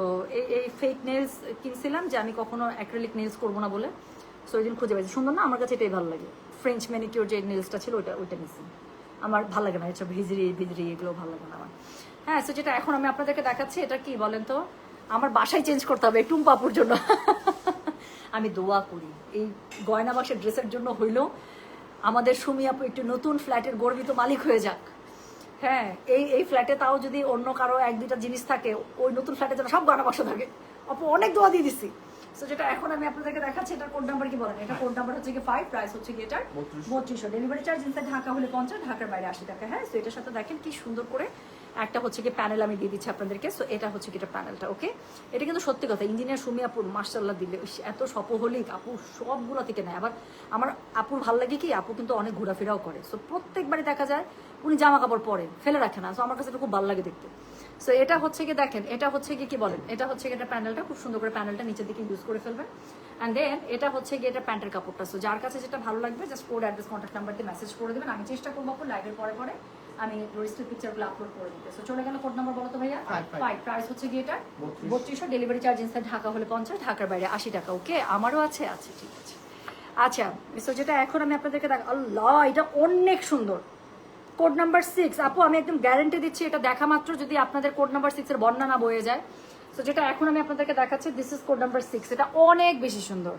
এই ফেক নেলস কিনছিলাম যে আমি কখনো অ্যাক্রিলিক নেলস করবো না বলে। সো ওই দিন খুঁজে পাইছি, সুন্দর না, আমার কাছে এটাই ভালো লাগে। ফ্রেঞ্চ ম্যানিকিউর যে নেলসটা ছিল ওইটা নিয়েছি, আমার ভালো লাগে না এসব ভিজরি এগুলো ভালো লাগে না আমার। হ্যাঁ, সো যেটা এখন আমি আপনাদেরকে দেখাচ্ছি, এটা কি বলেন তো, আমার বাসায় চেঞ্জ করতে হবে টুম্পাপুর জন্য। আমি দোয়া করি এই গয়না বাক্সের ড্রেসের জন্য হইলেও আমাদের সুমি আপু একটু নতুন ফ্ল্যাটের গর্বিত মালিক হয়ে যাক। হ্যাঁ, এই ফ্ল্যাটে তাও যদি অন্য কারো 1-2টা জিনিস থাকে, ওই নতুন ফ্ল্যাটে যেন সব গয়না বাক্স থাকে। আপু অনেক দোয়া দিয়ে দিচ্ছি। সো যেটা এখন আমি আপনাদেরকে দেখাচ্ছি, এটার কোড নাম্বার কি বলেন, এটা কোড নাম্বার হচ্ছে কি 5, প্রাইস হচ্ছে কি এটার 3200, ডেলিভারি চার্জ ইনসাইড ঢাকা হলে 50, ঢাকার বাইরে 80 টাকা। হ্যাঁ, সো এটার সাথে দেখেন কি সুন্দর করে একটা হচ্ছে কি প্যানেল আমি দিয়ে দিচ্ছি আপনাদেরকে। সো এটা হচ্ছে কি এটা প্যানেলটা। ওকে, এটা কিন্তু সত্যি কথা, ইঞ্জিনিয়ার সুমি আপুর মাশাআল্লাহ দিলে এত সপহলিক আপু সবগুলো থেকে নেয়। আবার আমার আপুর ভালো লাগে কি, আপু কিন্তু অনেক ঘোরাফেরাও করে। সো প্রত্যেকবারই দেখা যায় উনি জামা কাপড় পরেন, ফেলে রাখে না। সো আমার কাছে এটা খুব ভালো লাগে দেখতে। সো এটা হচ্ছে কি দেখেন, এটা হচ্ছে কি বলেন, এটা হচ্ছে কি এটা প্যানেলটা, খুব সুন্দর করে প্যানেলটা নিচের দিকে ইউজ করে ফেলবেন। অ্যান্ড দেন এটা হচ্ছে কি এটা প্যান্টের কাপড়টা। সো যার কাছে যেটা ভালো লাগবে just code address contact number দিয়ে মেসেজ করে দেবেন। আমি চেষ্টা করবো আপু লাইভের পরে আমি রেজিস্টার পিকচারগুলো আপলোড করে দিতে। সো চলে গেল কোড নাম্বার বলো তো ভাইয়া 5, প্রাইস হচ্ছে কি এটা 3200, ডেলিভারি চার্জ ইনসাইড ঢাকা হলে 50, ঢাকার বাইরে 80 টাকা। ওকে, আমারও আছে, ঠিক আছে। আচ্ছা, সো যেটা এখন আমি আপনাদেরকে আল্লাহ এটা অনেক সুন্দর, কোড নাম্বার 6। আপু আমি একদম গ্যারান্টি দিচ্ছি, এটা দেখা মাত্র যদি আপনাদের কোড নাম্বার 6 এর বন্যা না বয়ে যায়। সো যেটা এখন আমি আপনাদেরকে দেখাচ্ছি, দিস ইজ কোড নাম্বার 6, এটা অনেক বেশি সুন্দর।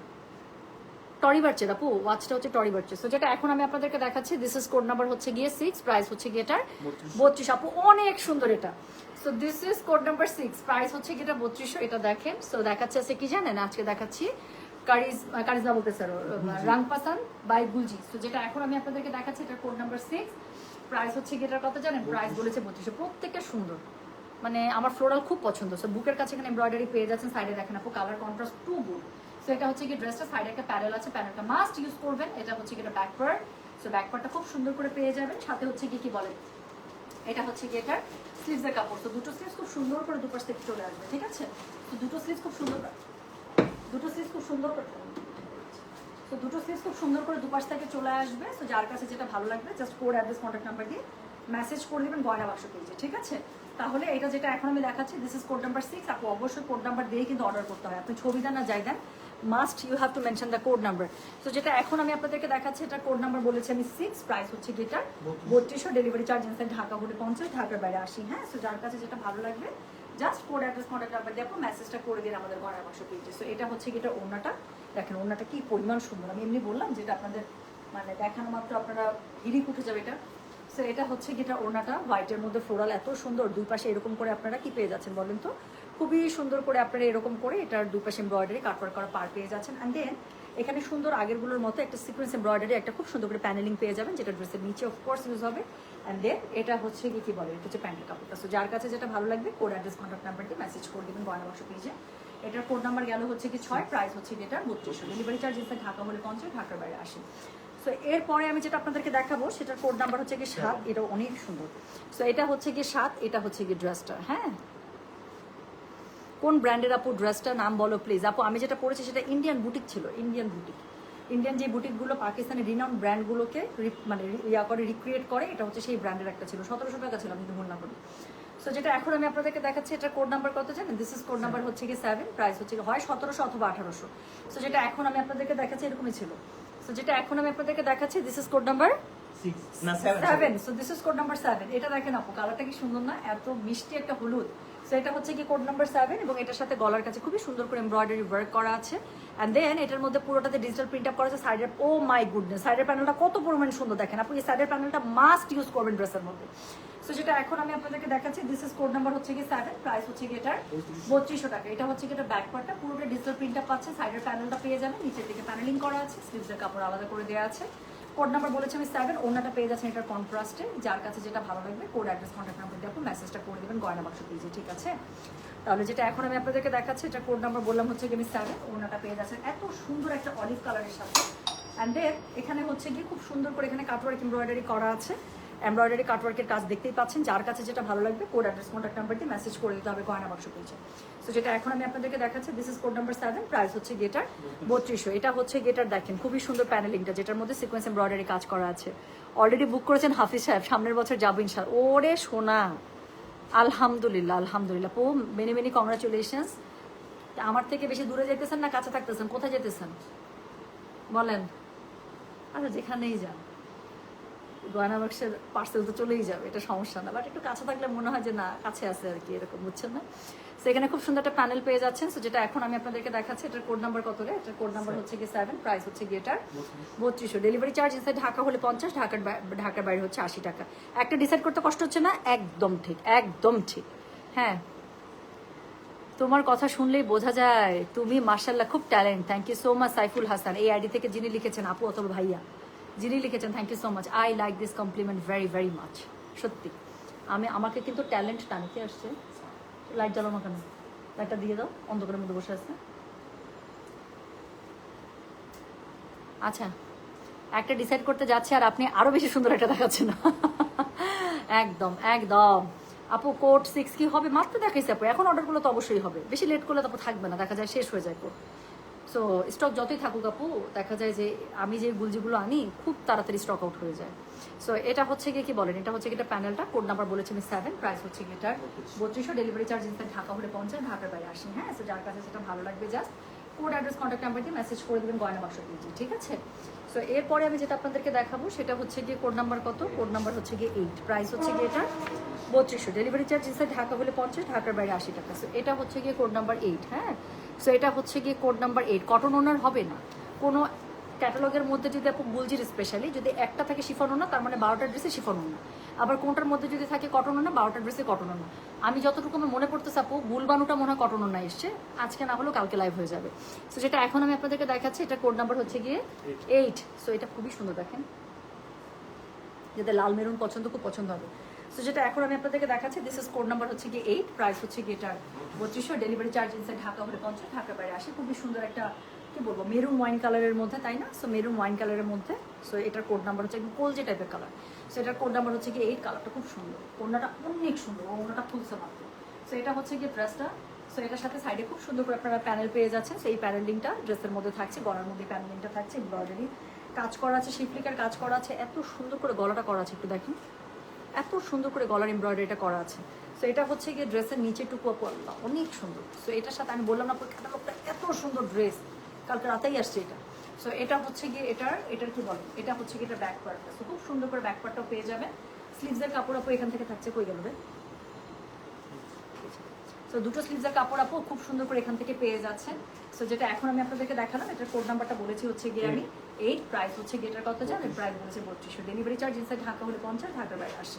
টরি বাড়ছে আপু, ওয়াচটা হচ্ছে টরি বাড়ছে। সো যেটা এখন আমি আপনাদেরকে দেখাচ্ছি, দিস ইজ কোড নাম্বার হচ্ছে গিয়ে 6, প্রাইস হচ্ছে গিয়ে এটার 32। আপু অনেক সুন্দর এটা। So this is code number 6, price হচ্ছে গিয়ে এটা 3200। এটা দেখেন, সো দেখাচ্ছে আছে কি জানেন, আজকে দেখাচ্ছি কারিজমা বলতে স্যার রাংপাসান বাই গুলজি। সো যেটা এখন আমি আপনাদেরকে দেখাচ্ছি, এটা কোড নাম্বার 6, প্রাইস হচ্ছে কি এটার কত জানেন, প্রাইস বলেছে 3200। প্রত্যেকটা সুন্দর, মানে আমার ফ্লোরাল খুব পছন্দ। সো বুকের কাছে এখানে এমব্রয়ডারি পেয়ে যাচ্ছেন, সাইডে দেখেন আপু colour contrast two good. So এটা হচ্ছে কি ড্রেসটা, সাইডে একটা প্যানেল আছে, প্যানেলটা মাস্ট ইউজ করবেন। এটা হচ্ছে কি এটা ব্যাকওয়ার্ড। সো ব্যাকওয়ার্ডটা খুব সুন্দর করে পেয়ে যাবেন। সাথে হচ্ছে কি বলেন, এটা হচ্ছে কি এটার স্লিভসের কাপড়। তো দুটো স্লিভস খুব সুন্দর করে দুপাশ থেকে চলে আসবে, ঠিক আছে। তো দুটো স্লিভস খুব সুন্দর করে তো দুটো স্লিভস খুব সুন্দর করে দুপাশ থেকে চলে আসবে। সো যার কাছে যেটা ভালো লাগবে just code address contact number দিয়ে মেসেজ করে দেবেন গয়না বাক্স পেজে, ঠিক আছে। তাহলে এটা যেটা এখন আমি দেখাচ্ছি, দিস ইজ কোড নাম্বার 6। আপু অবশ্যই কোড নাম্বার দিয়ে কিন্তু অর্ডার করতে হয়, আপনি ছবি দেন না যাই দেন, must you have to mention the code number. তো যেটা এখন আমি আপনাদেরকে দেখাচ্ছি, এটা কোড নাম্বার বলেছি আমি 6, প্রাইস হচ্ছে কি এটা 3200, ডেলিভারি চার্জ ইনসাইড ঢাকা হলে 50, ঢাকার বাইরে 80। হ্যাঁ, সো যার কাছে যেটা ভালো লাগবে just code address contact number দিয়ে আপু মেসেজটা করে দিন আমাদের গয়না বাক্স পেজে। সো এটা হচ্ছে কি এটা ওড়নাটা, দেখেন ওড়নাটা কি পরিমাণ সুন্দর। আমি এমনি বললাম যেটা আপনাদের মানে দেখানো মাত্র আপনারা হিরিক উঠে যাবে এটা। সো এটা হচ্ছে কি এটা ওড়নাটা, হোয়াইটের মধ্যে ফ্লোরাল এত সুন্দর, দুই পাশে এরকম করে আপনারা কি পেয়ে যাচ্ছেন বলেন তো, খুবই সুন্দর করে আপনারা এরকম করে এটার দুই পাশে এমব্রয়ডারি কাটওয়ার্ক করা পার পেয়ে যাচ্ছেন। অ্যান্ড দেন এখানে সুন্দর আগেরগুলোর মতো একটা সিকোয়েন্স এমব্রয়ডারি একটা খুব সুন্দর করে প্যানেলিং পেয়ে যাবেন, যেটা ড্রেসের নিচে অফকোর্স ইউজ হবে। অ্যান্ড দেন এটা হচ্ছে কি বলে, এটা হচ্ছে প্যান্টের কাপড়টা। সো যার কাছে যেটা ভালো লাগবে কোড অ্যাড্রেস কন্ট্যাক্ট নাম্বার দিয়ে মেসেজ করে দেবেন গয়না বাক্স পেজে। এটার কোড নাম্বার গেল হচ্ছে কি 6, প্রাইস হচ্ছে কি এটা 3200, ডেলিভারি চার্জ ইনসাইড ঢাকা হলে 50, ঢাকার বাইরে 80। সো এরপরে আমি যেটা আপনাদেরকে দেখাবো সেটার কোড নাম্বার হচ্ছে কি 7, এটা অনেক সুন্দর। সো এটা হচ্ছে কি 7, এটা হচ্ছে কি ড্রেসটা। হ্যাঁ, কোন ব্র্যান্ডের আপু ড্রেসটা নাম বলো প্লিজ। আপু আমি যেটা পরেছি সেটা ইন্ডিয়ান বুটিক ছিল, ইন্ডিয়ান যে বুটিকগুলো পাকিস্তানি রিনাউন্ড ব্র্যান্ডগুলোকে মানে রিক্রিয়েট করে, এটা হচ্ছে সেই ব্র্যান্ডের একটা ছিল, 1700 টাকা ছিল আমি ভুল না করি। সো যেটা এখন আমি আপনাদেরকে দেখাচ্ছি, এটা কোড নাম্বার কত জানেন, দিস ইজ কোড নাম্বার হচ্ছে কি 7, প্রাইস হচ্ছে হয় 1700 অথবা 1800। সো যেটা এখন আমি আপনাদেরকে দেখাচ্ছি এরকমই ছিল। সো যেটা এখন আমি আপনাদেরকে দেখাচ্ছি, this is code number 7। So this is code number 7। এটা দেখেন আপু কালারটা কি সুন্দর না, এত মিষ্টি একটা হলুদ। সো এটা হচ্ছে কি কোড নাম্বার 7 এবং এটার সাথে গলার কাছে খুবই সুন্দর করে এমব্রয়ডারি ওয়ার্ক করা আছে অ্যান্ড দেন এটার মধ্যে পুরোটাতে ডিজিটাল প্রিন্ট আপ করা আছে সাইডের। ও মাই গুডনেস, সাইডের প্যানেলটা কত পরিমাণে সুন্দর দেখেন। আপনি এই সাইডের প্যানেলটা মাস্ট ইউজ করবেন ড্রেসের মধ্যে। সো যেটা এখন আমি আপনাদেরকে দেখাচ্ছি, দিস ইজ কোড নাম্বার হচ্ছে কি 7, প্রাইস হচ্ছে কি এটার 3200 টাকা। এটা হচ্ছে কি এটা ব্যাক পার্টটা পুরোটা ডিজিটাল প্রিন্ট আপ পাচ্ছে, সাইডের প্যানেলটা পেয়ে যাবেন, নিচের দিকে প্যানেলিং করা আছে, স্লিভসের কাপড় আলাদা করে দেওয়া আছে। কোড নাম্বার বলেছি আমি 7, ওনাটা পেয়ে যাচ্ছেন এটার কন্ট্রাস্টে। যার কাছে যেটা ভালো লাগবে কোড অ্যাড্রেস কন্ট্যাক্ট নাম্বার দিয়ে আপনি মেসেজটা করে দেবেন গয়না বাক্স পেজে, ঠিক আছে? তাহলে যেটা এখন আমি আপনাদেরকে দেখাচ্ছি, এটা কোড নাম্বার বললাম হচ্ছে কি আমি 7, ওনাটা পেয়ে যাচ্ছেন এত সুন্দর একটা অলিভ কালারের সাথে। অ্যান্ড দেন এখানে হচ্ছে গিয়ে খুব সুন্দর করে এখানে কাটওয়ার্ক এমব্রয়ডারি করা আছে, এমব্রয়ডারি কাটওয়ার্কের কাজ দেখতেই পাচ্ছেন। যার কাছে যেটা ভালো লাগবে কোড অ্যাড্রেস কন্ট্যাক্ট নাম্বার দিয়ে মেসেজ করে দিতে হবে গয়না বাক্স পেজে। সো যেটা এখন আমি আপনাদেরকে দেখাচ্ছি, this is code number 7, price হচ্ছে গেটার 3200। এটা হচ্ছে গেটার, দেখেন খুবই সুন্দর প্যানেলিংটা, যেটার মধ্যে সিকোয়েন্স এমব্রয়ডারি কাজ করা আছে। অলরেডি বুক করেছেন হাফিজ সাহেব, সামনের বছর যাবো ইনশাআল্লাহ। ওরে সোনা, আলহামদুলিল্লাহ আলহামদুলিল্লাহ, পো মেনি মেনি কংগ্রাচুলেশনস। আমার থেকে বেশি দূরে যেতেছেন না কাছে থাকতেছেন? কোথায় যেতেছেন বলেন? আচ্ছা যেখানেই যান, গয়না বাক্সের পার্সেল তো চলেই যাবে, এটা সমস্যা না, বাট একটু কাছে থাকলে মনে হয় যে না কাছে আছে আর কি, এরকম, বুঝছেন না? সেখানে খুব সুন্দর একটা প্যানেল পেয়ে যাচ্ছেন। সো যেটা এখন আমি আপনাদেরকে দেখাচ্ছি, এটার কোড নাম্বার কত রে? এটার কোড নাম্বার হচ্ছে কি 7, প্রাইস হচ্ছে কি এটার 3200। ডেলিভারি চার্জ ইনসাইড ঢাকা হলে 50, ঢাকার বাইরে হচ্ছে 80 টাকা। একটা ডিসাইড করতে কষ্ট হচ্ছে না? একদম ঠিক, একদম ঠিক। হ্যাঁ, তোমার কথা শুনলেই বোঝা যায় তুমি মাশাআল্লাহ খুব talent. Thank you so much Saiful Hasan, এই আইডি থেকে যিনি লিখেছেন, আপু অথবা ভাইয়া যিনি লিখেছেন, thank you so much. I like this compliment very very much. সত্যি আমাকে কিন্তু ট্যালেন্ট টানিতে আসছে। লাইট জ্বালানো কেন? লাইটটা দিয়ে দাও, অন্ধকারের মধ্যে বসে আছে। আচ্ছা, একটা ডিসাইড করতে যাচ্ছে আর আপনি আরো বেশি সুন্দর একটা দেখাচ্ছেন। একদম একদম আপু, কোড 6 কি হবে? মাত্র দেখাইছে আপু, এখন অর্ডার করলে তো অবশ্যই হবে, বেশি লেট করলে তারপর থাকবে না, দেখা যায় শেষ হয়ে যায় কোড। সো স্টক যতই থাকুক আপু, দেখা যায় যে আমি যে গুলজিগুলো আনি খুব তাড়াতাড়ি স্টক আউট হয়ে যায়। সো এটা হচ্ছে গিয়ে কি বলেন, এটা হচ্ছে গিয়ে প্যানেলটা, কোড নাম্বার বলেছি আমি 7, প্রাইস হচ্ছে গিয়ে এটার 3200। ডেলিভারি চার্জ ইনসাইড ঢাকা হলে 50, ঢাকার বাইরে 80। হ্যাঁ, সো যার কাছে যেটা ভালো লাগবে just code address contact number দিয়ে মেসেজ করে দেবেন গয়না বাক্স পেজে, ঠিক আছে? সো এরপরে আমি যেটা আপনাদেরকে দেখাবো সেটা হচ্ছে গিয়ে কোড নাম্বার কত? কোড নাম্বার হচ্ছে গিয়ে 8, প্রাইস হচ্ছে গিয়ে এটা 3200। ডেলিভারি চার্জ ইনসাইড ঢাকা হলে 50, ঢাকার বাইরে 80 টাকা। সো এটা হচ্ছে গিয়ে কোড নাম্বার 8। হ্যাঁ, সো এটা হচ্ছে গিয়ে কোড নাম্বার 8। কটন ওনার হবে না কোনো ক্যাটালগের মধ্যে, যদি আপু গুলজির স্পেশালি যদি একটা থাকে শিফন ওনা, তার মানে 12টা ড্রেসে শিফন ওনা। আবার কোনটার মধ্যে যদি থাকে কটন ওনা, 12টা ড্রেসে কটন ওনা। আমি যতটুকু আমার মনে পড়তেছে আপু, গুলবানুটা মনে হয় কটন ওনা এসছে, আজকে না হলেও কালকে লাইভ হয়ে যাবে। সো যেটা এখন আমি আপনাদেরকে দেখাচ্ছি, এটা কোড নাম্বার হচ্ছে গিয়ে 8। সো এটা খুবই সুন্দর, দেখেন যাদের লাল মেরুন পছন্দ, খুব পছন্দ হবে। সো যেটা এখন আমি আপনাদেরকে দেখাচ্ছি, দিস ইজ কোড নাম্বার হচ্ছে গিয়ে 8, প্রাইস হচ্ছে গিয়ে এটার 3200। ডেলিভারি চার্জ ইনসাইড ঢাকা হলে 50, ঢাকার বাইরে 80। খুবই সুন্দর একটা কি বলবো, মেরুন ওয়াইন কালারের মধ্যে, তাই না? সো মেরুন ওয়াইন কালারের মধ্যে। সো এটার কোড নাম্বার হচ্ছে একদম কোলজে টাইপের কালার। সো এটার কোড নাম্বার হচ্ছে গিয়ে 8। কালারটা খুব সুন্দর, ওড়নাটা অনেক সুন্দর, ওড়নাটা খুলছে মাত্র। সো এটা হচ্ছে গিয়ে ড্রেসটা। সো এটার সাথে সাইডে খুব সুন্দর করে আপনারা প্যানেল পেয়ে যাচ্ছেন। সেই প্যানেলিংটা ড্রেসের মধ্যে থাকছে, গলার মধ্যে প্যানেলিংটা থাকছে, এমব্রয়ডারি কাজ করা আছে, শিফলিকার কাজ করা আছে, এত সুন্দর করে গলাটা করা আছে, একটু দেখুন এত সুন্দর করে গলার এমব্রয়ডারিটা করা আছে। সো এটা হচ্ছে গিয়ে ড্রেসের নিচেটুকু আপু আল্লাহ অনেক সুন্দর। সো এটার সাথে আমি বললাম না ক্যাটালগটা এত সুন্দর ড্রেস, কালকে রাতেই আসছে এটা। সো এটা হচ্ছে গিয়ে এটার কি বলে, এটা হচ্ছে গিয়ে এটা ব্যাক পার্টটা। সো খুব সুন্দর করে ব্যাক পার্টটাও পেয়ে যাবেন। স্লিভসের কাপড় আপু এখান থেকে থাকছে, কই গেল রে? সো দুটো স্লিভসের কাপড় আপু খুব সুন্দর করে এখান থেকে পেয়ে যাচ্ছেন। সো যেটা এখন আমি আপনাদেরকে দেখালাম, এটার কোড নাম্বারটা বলেছি হচ্ছে গিয়ে আমি 8, প্রাইস হচ্ছে গিয়ে এটার কত জানেন? প্রাইস বলেছে 3200। ডেলিভারি চার্জ ইনসাইড ঢাকা হলে 50, ঢাকার বাইরে 80।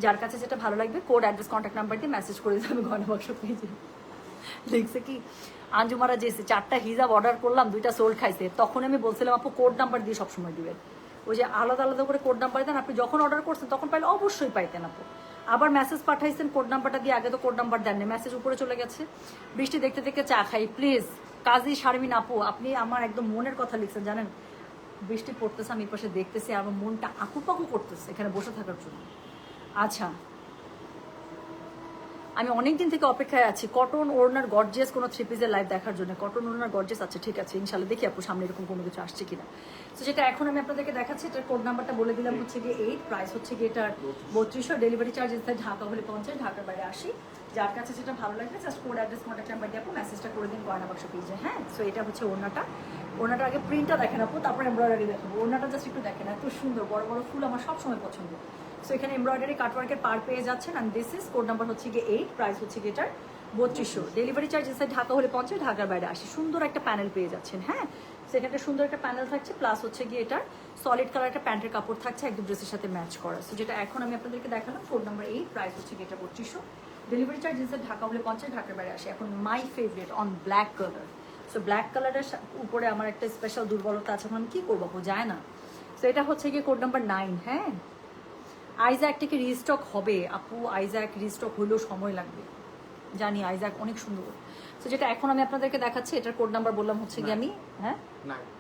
যার কাছে যেটা ভালো লাগবে কোড অ্যাড্রেস কন্ট্যাক্ট নাম্বার দিয়ে মেসেজ করে দিতে হবে গয়না বাক্স পেজে। লিখছে কি আঞ্জুমারা যেছে 4টা হিজাব অর্ডার করলাম, 2টা সোল্ড খাইছে, তখন আমি বলছিলাম আপু কোড নাম্বার দিয়ে সবসময় দিবেন। ওই যে আলাদা আলাদা করে কোড নাম্বার দেন, আপনি যখন অর্ডার করছেন তখন পাইলে অবশ্যই পাইতেন আপু। আবার মেসেজ পাঠাইছেন কোড নাম্বারটা দিয়ে, আগে তো কোড নাম্বার দেন না, মেসেজ উপরে চলে গেছে। বৃষ্টি দেখতে দেখতে চা খাই প্লিজ। কাজী শারমিন আপু, আপনি আমার একদম মনের কথা লিখছেন জানেন। বৃষ্টি পড়তেছে, আমি পাশে দেখতেছি, আমার মনটা আকুপাকু করতেছে এখানে বসে থাকার জন্য। আচ্ছা, আমি অনেকদিন থেকে অপেক্ষায় আছি কটন ওড়নার গর্জিয়াস কোনো 3 পিসের লাইভ দেখার জন্য। কটন ওড়নার গর্জিয়াস আছে, ঠিক আছে, ইনশাল্লাহ দেখি আপু সামনে এরকম কোনো কিছু আসছে কিনা। তো যেটা এখন আমি আপনাদেরকে দেখাচ্ছি, এটার কোড নাম্বারটা বলে দিলাম হচ্ছে গিয়ে 8, প্রাইস হচ্ছে গিয়ে এটার 3200। ডেলিভারি চার্জ ইনসাইড ঢাকা হলে 50, ঢাকার বাইরে 80। যার কাছে যেটা ভালো লাগবে just code address contact number দিয়ে আপু মেসেজটা করে দিন গয়না বাক্স পেজে। হ্যাঁ, সো এটা হচ্ছে ওড়নাটা আগে প্রিন্টটা দেখেন আপু, তারপর এমব্রয়ডারি দেখাবো। ওড়নাটা জাস্ট একটু দেখেন, এত সুন্দর বড় বড় ফুল, আমার সবসময় পছন্দ। সো এখানে এমব্রয়ডারি কাটওয়ার্কের পার পেয়ে যাচ্ছেন। And this is code number হচ্ছে গিয়ে 8, প্রাইস হচ্ছে গিয়ে এটার 3200, ডেলিভারি চার্জ ইনসাইড ঢাকা হলে 50, ঢাকার বাইরে 80। সুন্দর একটা প্যানেল পেয়ে যাচ্ছেন, হ্যাঁ সেখানে সুন্দর একটা প্যানেল থাকছে, প্লাস হচ্ছে গিয়ে এটার সলিড কালার একটা প্যান্টের কাপড় থাকছে একদম ড্রেসের সাথে ম্যাচ করা। সো যেটা এখন আমি আপনাদেরকে দেখালাম কোড নাম্বার 8, প্রাইস হচ্ছে গিয়ে এটা 3200, ডেলিভারি চার্জ ইনসাইড ঢাকা হলে 50, ঢাকার বাইরে 80। এখন my favourite on black colour. So black কালারের উপরে আমার একটা স্পেশাল দুর্বলতা আছে, এখন আমি কী করবো যায় না। সো এটা হচ্ছে গিয়ে কোড নাম্বার 9, হ্যাঁ আইজ্যাক থেকে রিস্টক হবে আপু, আইজ্যাক রিস্টক হলেও সময় লাগবে জানি, আইজ্যাক অনেক সুন্দর। সো যেটা এখন আমি আপনাদেরকে দেখাচ্ছি এটার কোড নাম্বার বললাম হচ্ছে গিয়ে আমি, হ্যাঁ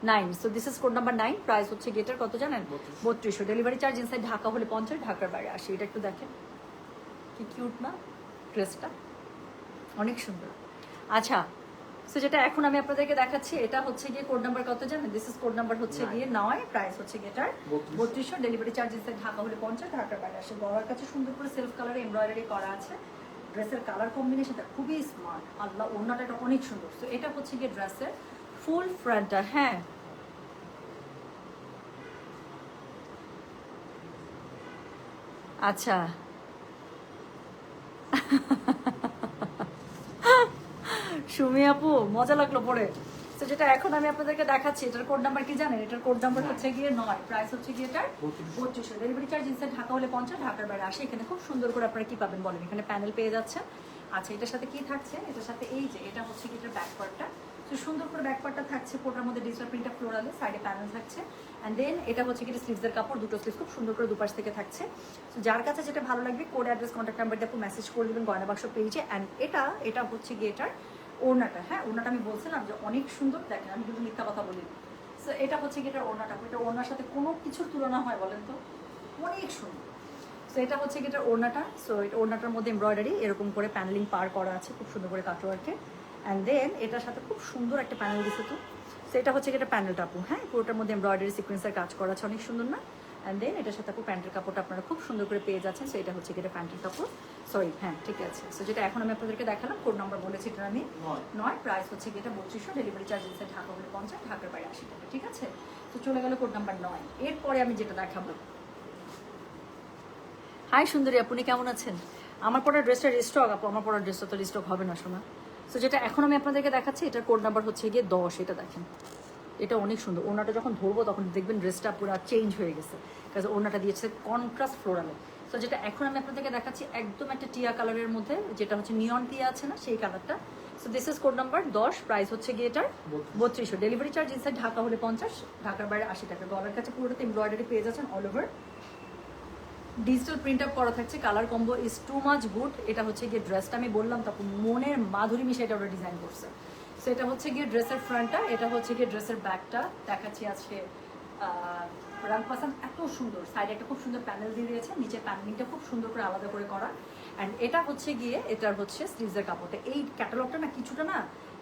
9। So this is code number 9, price হচ্ছে গিয়ে এটার কত জানেন 3200, ডেলিভারি চার্জ ইনসাইড ঢাকা হলে 50, ঢাকার বাইরে 80। এটা একটু দেখেন কি কিউট না ড্রেসটা, অনেক সুন্দর। আচ্ছা সো যেটা এখন আমি আপনাদেরকে দেখাচ্ছি এটা হচ্ছে গিয়ে কোড নাম্বার কত জানেন, দিস ইজ কোড নাম্বার হচ্ছে গিয়ে 9, প্রাইস হচ্ছে গিয়ে এটার 3200, ডেলিভারি চার্জ ইনসাইড ঢাকা হলে 50, ঢাকার বাইরে 80। গলার কাছে সুন্দর করে সেলফ কালারে এমব্রয়ডারি করা আছে, ড্রেসের কালার কম্বিনেশনটা খুবই স্মার্ট, আল্লাহ ওড়নাটা এটা অনেক সুন্দর। তো এটা হচ্ছে গিয়ে ড্রেসের ফুল ফ্রন্টটা, হ্যাঁ আচ্ছা সুমি আপু মজা লাগলো পরে। তো যেটা এখন আমি আপনাদেরকে দেখাচ্ছি এটার কোড নাম্বার কি জানেন, এটার কোড নাম্বার হচ্ছে গিয়ে 9, প্রাইস হচ্ছে গিয়ে এটার 3200, ডেলিভারি চার্জ ইনসাইড ঢাকা হলে 50, ঢাকার বাইরে 80। এখানে খুব সুন্দর করে আপনারা কি পাবেন বলেন, এখানে প্যানেল পেয়ে যাচ্ছে। আচ্ছা এটার সাথে কি থাকছে, এটার সাথে এই যে এটা হচ্ছে কি এটার ব্যাক পার্টটা, তো সুন্দর করে ব্যাক পার্টটা থাকছে, কোটার মধ্যে ডিজিটাল প্রিন্টটা ফ্লোরালে, সাইডে প্যানেল থাকছে, অ্যান্ড দেন এটা হচ্ছে কি স্লিভসের কাপড়, দুটো স্লিভ খুব সুন্দর করে দুপাশ থেকে থাকছে। তো যার কাছে যেটা ভালো লাগবে কোড অ্যাড্রেস কন্ট্যাক্ট নাম্বার দিয়ে আপনি মেসেজ করে দেবেন গয়না বাক্স পেজে। অ্যান্ড এটা হচ্ছে গিয়ে এটার ওড়নাটা, হ্যাঁ ওড়নাটা আমি বলছিলাম যে অনেক সুন্দর, দেখেন আমি কিন্তু মিথ্যা কথা বলি। সো এটা হচ্ছে কি এটার ওড়নাটা, এটা ওড়নার সাথে কোনো কিছুর তুলনা হয় বলেন তো, অনেক সুন্দর। সো এটা হচ্ছে কি এটার ওড়নাটা, সো এটা ওড়নাটার মধ্যে এমব্রয়ডারি এরকম করে প্যানেলিং পার করা আছে খুব সুন্দর করে কাটওয়ার্কে, অ্যান্ড দেন এটার সাথে খুব সুন্দর একটা প্যানেল দিছে। তো সো এটা হচ্ছে কি এটা প্যানেলটা আপু, হ্যাঁ পুরোটার মধ্যে এমব্রয়ডারি সিকোয়েন্সের কাজ করা আছে, অনেক সুন্দর না। অ্যান্ড দেন এটার সাথে আপু প্যান্টের কাপড়টা আপনারা খুব সুন্দর করে পেয়ে যাচ্ছেন। সো এটা হচ্ছে কি এটা প্যান্টের কাপড়, সরি হ্যাঁ ঠিক আছে। সো যেটা এখন আমি আপনাদেরকে দেখালাম কোড নাম্বার বলেছি এটা আমি 9, প্রাইস হচ্ছে কি এটা 3200, ডেলিভারি চার্জ ইনসাইড ঢাকা হলে 50, ঢাকার বাইরে 80 টাকা, ঠিক আছে। তো চলে গেল কোড নাম্বার 9। এরপরে আমি যেটা দেখাবো, হাই সুন্দরী আপনি কেমন আছেন? আমার পড়ার ড্রেসটা রিস্টক আপু, আমার পড়ার ড্রেসটা তো রিস্টক হবে না শোনা। সো যেটা এখন আমি আপনাদেরকে দেখাচ্ছি এটার কোড নাম্বার হচ্ছে গিয়ে 10, এটা দেখেন এটা অনেক সুন্দর। ওড়নাটা যখন ধরবো তখন দেখবেন ড্রেসটা পুরো চেঞ্জ হয়ে গেছে, কারণ ওড়নাটা দিয়েছে কন্ট্রাস্ট ফ্লোরালে। সো যেটা এখন আমি আপনাদেরকে দেখাচ্ছি একদম একটা টিয়া কালারের মধ্যে, যেটা হচ্ছে নিয়ন টিয়া আছে না সেই কালারটা। So this is code number 10, price হচ্ছে গিয়ে এটার 3200, ডেলিভারি চার্জ ইনসাইড ঢাকা হলে 50, ঢাকার বাইরে 80 টাকা। গলার কাছে পুরোটাতে এমব্রয়ডারি পেয়ে যাচ্ছেন all over, digital print up করা থাকছে, colour combo is too much good. এটা হচ্ছে গিয়ে ড্রেসটা আমি বললাম তারপর মনের মাধুরী মিশে এটা ওরা ডিজাইন করছে। সো এটা হচ্ছে গিয়ে ড্রেসের ফ্রন্টটা, এটা হচ্ছে গিয়ে ড্রেসের ব্যাকটা দেখাচ্ছি আজকে। রাং পাসান এত সুন্দর, সাইডে একটা খুব সুন্দর প্যানেল দিয়ে দিয়েছে, নিচে প্যানেলিংটা খুব সুন্দর করে আলাদা করে করা। অ্যান্ড এটা হচ্ছে গিয়ে এটার হচ্ছে স্লিভসের কাপড়টা, এই ক্যাটালগটা না কিছুটা না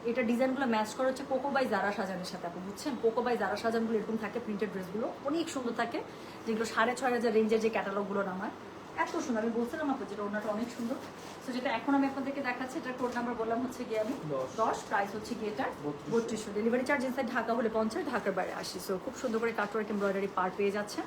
এটা ডিজাইনগুলো ম্যাচ করা হচ্ছে কোকো বাই জারা সাজানের সাথে। আপনি বুঝছেন কোকো বাই জারা সাজানগুলো এরকম থাকে, প্রিন্টেড ড্রেসগুলো অনেক সুন্দর থাকে, যেগুলো 6500 রেঞ্জের যে ক্যাটালগুলো নামার এত সুন্দর। আমি বলছিলাম আপনার যেটা ওনাটা অনেক সুন্দর। সো যেটা এখন আমি আপনাদেরকে দেখাচ্ছি এটার কোড নাম্বার বললাম হচ্ছে গিয়ে আমি 10, প্রাইস হচ্ছে গিয়ে এটা 3200, ডেলিভারি চার্জ ইনসাইড ঢাকা হলে 50, ঢাকার বাইরে 80। সো খুব সুন্দর করে কাটওয়ার্ক এমব্রয়ডারি পার পেয়ে যাচ্ছে,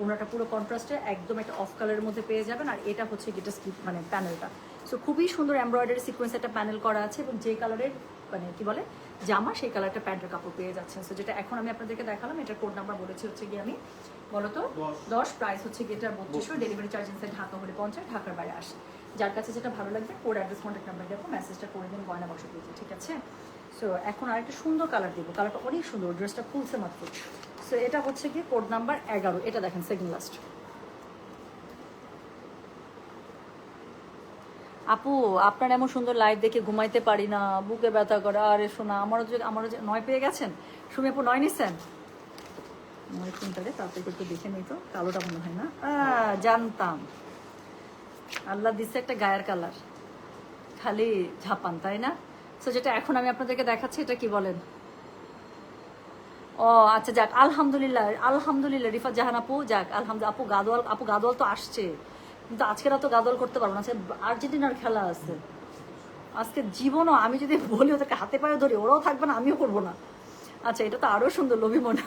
ওনাটা পুরো কন্ট্রাস্টে একদম একটা অফ কালারের মধ্যে পেয়ে যাবেন। আর এটা হচ্ছে গিয়ে স্লিপ মানে প্যানেলটা, সো খুবই সুন্দর এমব্রয়ডারি সিকোয়েন্স একটা প্যানেল করা আছে, এবং যে কালারের মানে কি বলে জামা সেই কালারটা প্যান্টের কাপড় পেয়ে যাচ্ছেন। সো যেটা এখন আমি আপনাদেরকে দেখালাম এটার কোড নাম্বার বলেছি হচ্ছে গিয়ে আমি বলতো 10, প্রাইস হচ্ছে গিয়ে এটা 3200, ডেলিভারি চার্জ ইনসাইড ঢাকা হলে 50, ঢাকার বাইরে 80। যার কাছে যেটা ভালো লাগবে কোড অ্যাড্রেস কন্ট্যাক্ট নাম্বার দিয়ে মেসেজটা করে দেন গয়না বাক্স পেয়েছে, ঠিক আছে। সো এখন আরেকটা সুন্দর কালার দেবো, কালারটা অনেক সুন্দর, ড্রেসটা খুলছে মাত্র। সো এটা হচ্ছে গিয়ে কোড নাম্বার 11, এটা দেখেন সেকেন্ড লাস্ট। আপু আপনার এমন সুন্দর লাইভ দেখে ঘুমাইতে পারি না, বুকে ব্যথা করে। আরে শোনা আমারও যে 9 পেয়ে গেছেন, সুমি আপু 9 নিচ্ছেন? 9 কোনটারে তাড়াতাড়ি একটু দেখে নিই তো, কালোটা মনে হয় না, জানতাম। আল্লাহ দিচ্ছে একটা গায়ের কালার, খালি ঝাপান তাই না। সো যেটা এখন আমি আপনাদেরকে দেখাচ্ছি এটা কি বলেন, ও আচ্ছা যাক আলহামদুলিল্লাহ, আলহামদুলিল্লাহ রিফাত জাহান আপু, যাক আলহামদুলিল্লাহ। আপু গাদোয়াল তো আসছে, কিন্তু আজকে রাত গাদোয়াল করতে পারবো না, আজকে আর্জেন্টিনার খেলা আছে। আজকে জীবনও আমি যদি বলি ওদেরকে হাতে পায়ে ধরি ওরাও থাকবে না, আমিও করবো না। আচ্ছা, এটা তো আরো সুন্দর, লোভী মনে।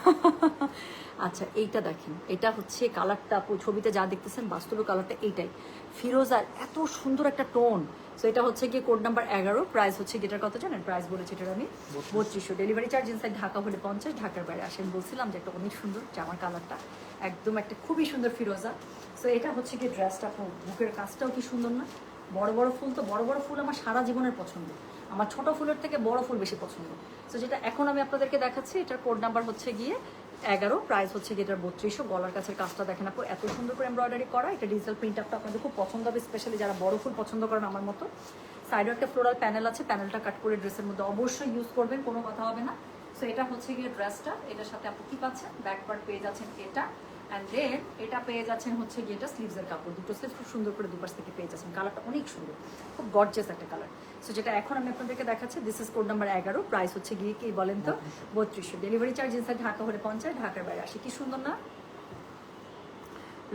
আচ্ছা, এইটা দেখেন, এটা হচ্ছে কালারটা, ছবিতে যা দেখতেছেন বাস্তবে কালারটা এইটাই, ফিরোজার এত সুন্দর একটা টোন। সো এটা হচ্ছে গিয়ে কোড নাম্বার 11, প্রাইস হচ্ছে গেটার কত জানেন? প্রাইস বলেছি এটার আমি 3200। ডেলিভারি চার্জ ইনসাইড ঢাকা হলে 50, ঢাকার বাইরে আসেন। বলছিলাম যে একটা অনেক সুন্দর জামার কালারটা, একদম একটা খুবই সুন্দর ফিরোজা। সো এটা হচ্ছে গিয়ে ড্রেসটা, বুকের কাজটাও কি সুন্দর না? বড় বড় ফুল, তো বড় বড় ফুল আমার সারা জীবনের পছন্দ, আমার ছোট ফুলের থেকে বড় ফুল বেশি পছন্দ। তো যেটা এখন আমি আপনাদেরকে দেখাচ্ছি, এটার কোড নাম্বার হচ্ছে গিয়ে 11, প্রাইস হচ্ছে গিয়ে এটার 3200। গলার কাছের কাজটা দেখেন আপু, এত সুন্দর করে এমব্রয়ডারি করা। এটা ডিজিটাল প্রিন্ট আপটা আপনাদের খুব পছন্দ হবে, স্পেশালি যারা বড় ফুল পছন্দ করেন আমার মতো। সাইডে একটা ফ্লোরাল প্যানেল আছে, প্যানেলটা কাট করে ড্রেসের মধ্যে অবশ্যই ইউজ করবেন, কোনো কথা হবে না। সো এটা হচ্ছে গিয়ে ড্রেসটা, এটার সাথে আপনি কি পাচ্ছেন? ব্যাক পার্ট পেয়ে যাচ্ছেন এটা, অ্যান্ড দেন এটা পেয়ে যাচ্ছেন হচ্ছে গিয়ে এটা স্লিভসের কাপড়, দুটো স্লিভ খুব সুন্দর করে দুপাশ থেকে পেয়ে যাচ্ছেন। কালারটা অনেক সুন্দর, খুব গর্জিয়াস একটা কালার। সো যেটা এখন আমি আপনাদেরকে দেখাচ্ছি, this is code number 11, price হচ্ছে গিয়ে কি বলেন তো? 3200। ডেলিভারি চার্জ ইনসাইড ঢাকা হলে 50, ঢাকার বাইরে আসে। কি সুন্দর না?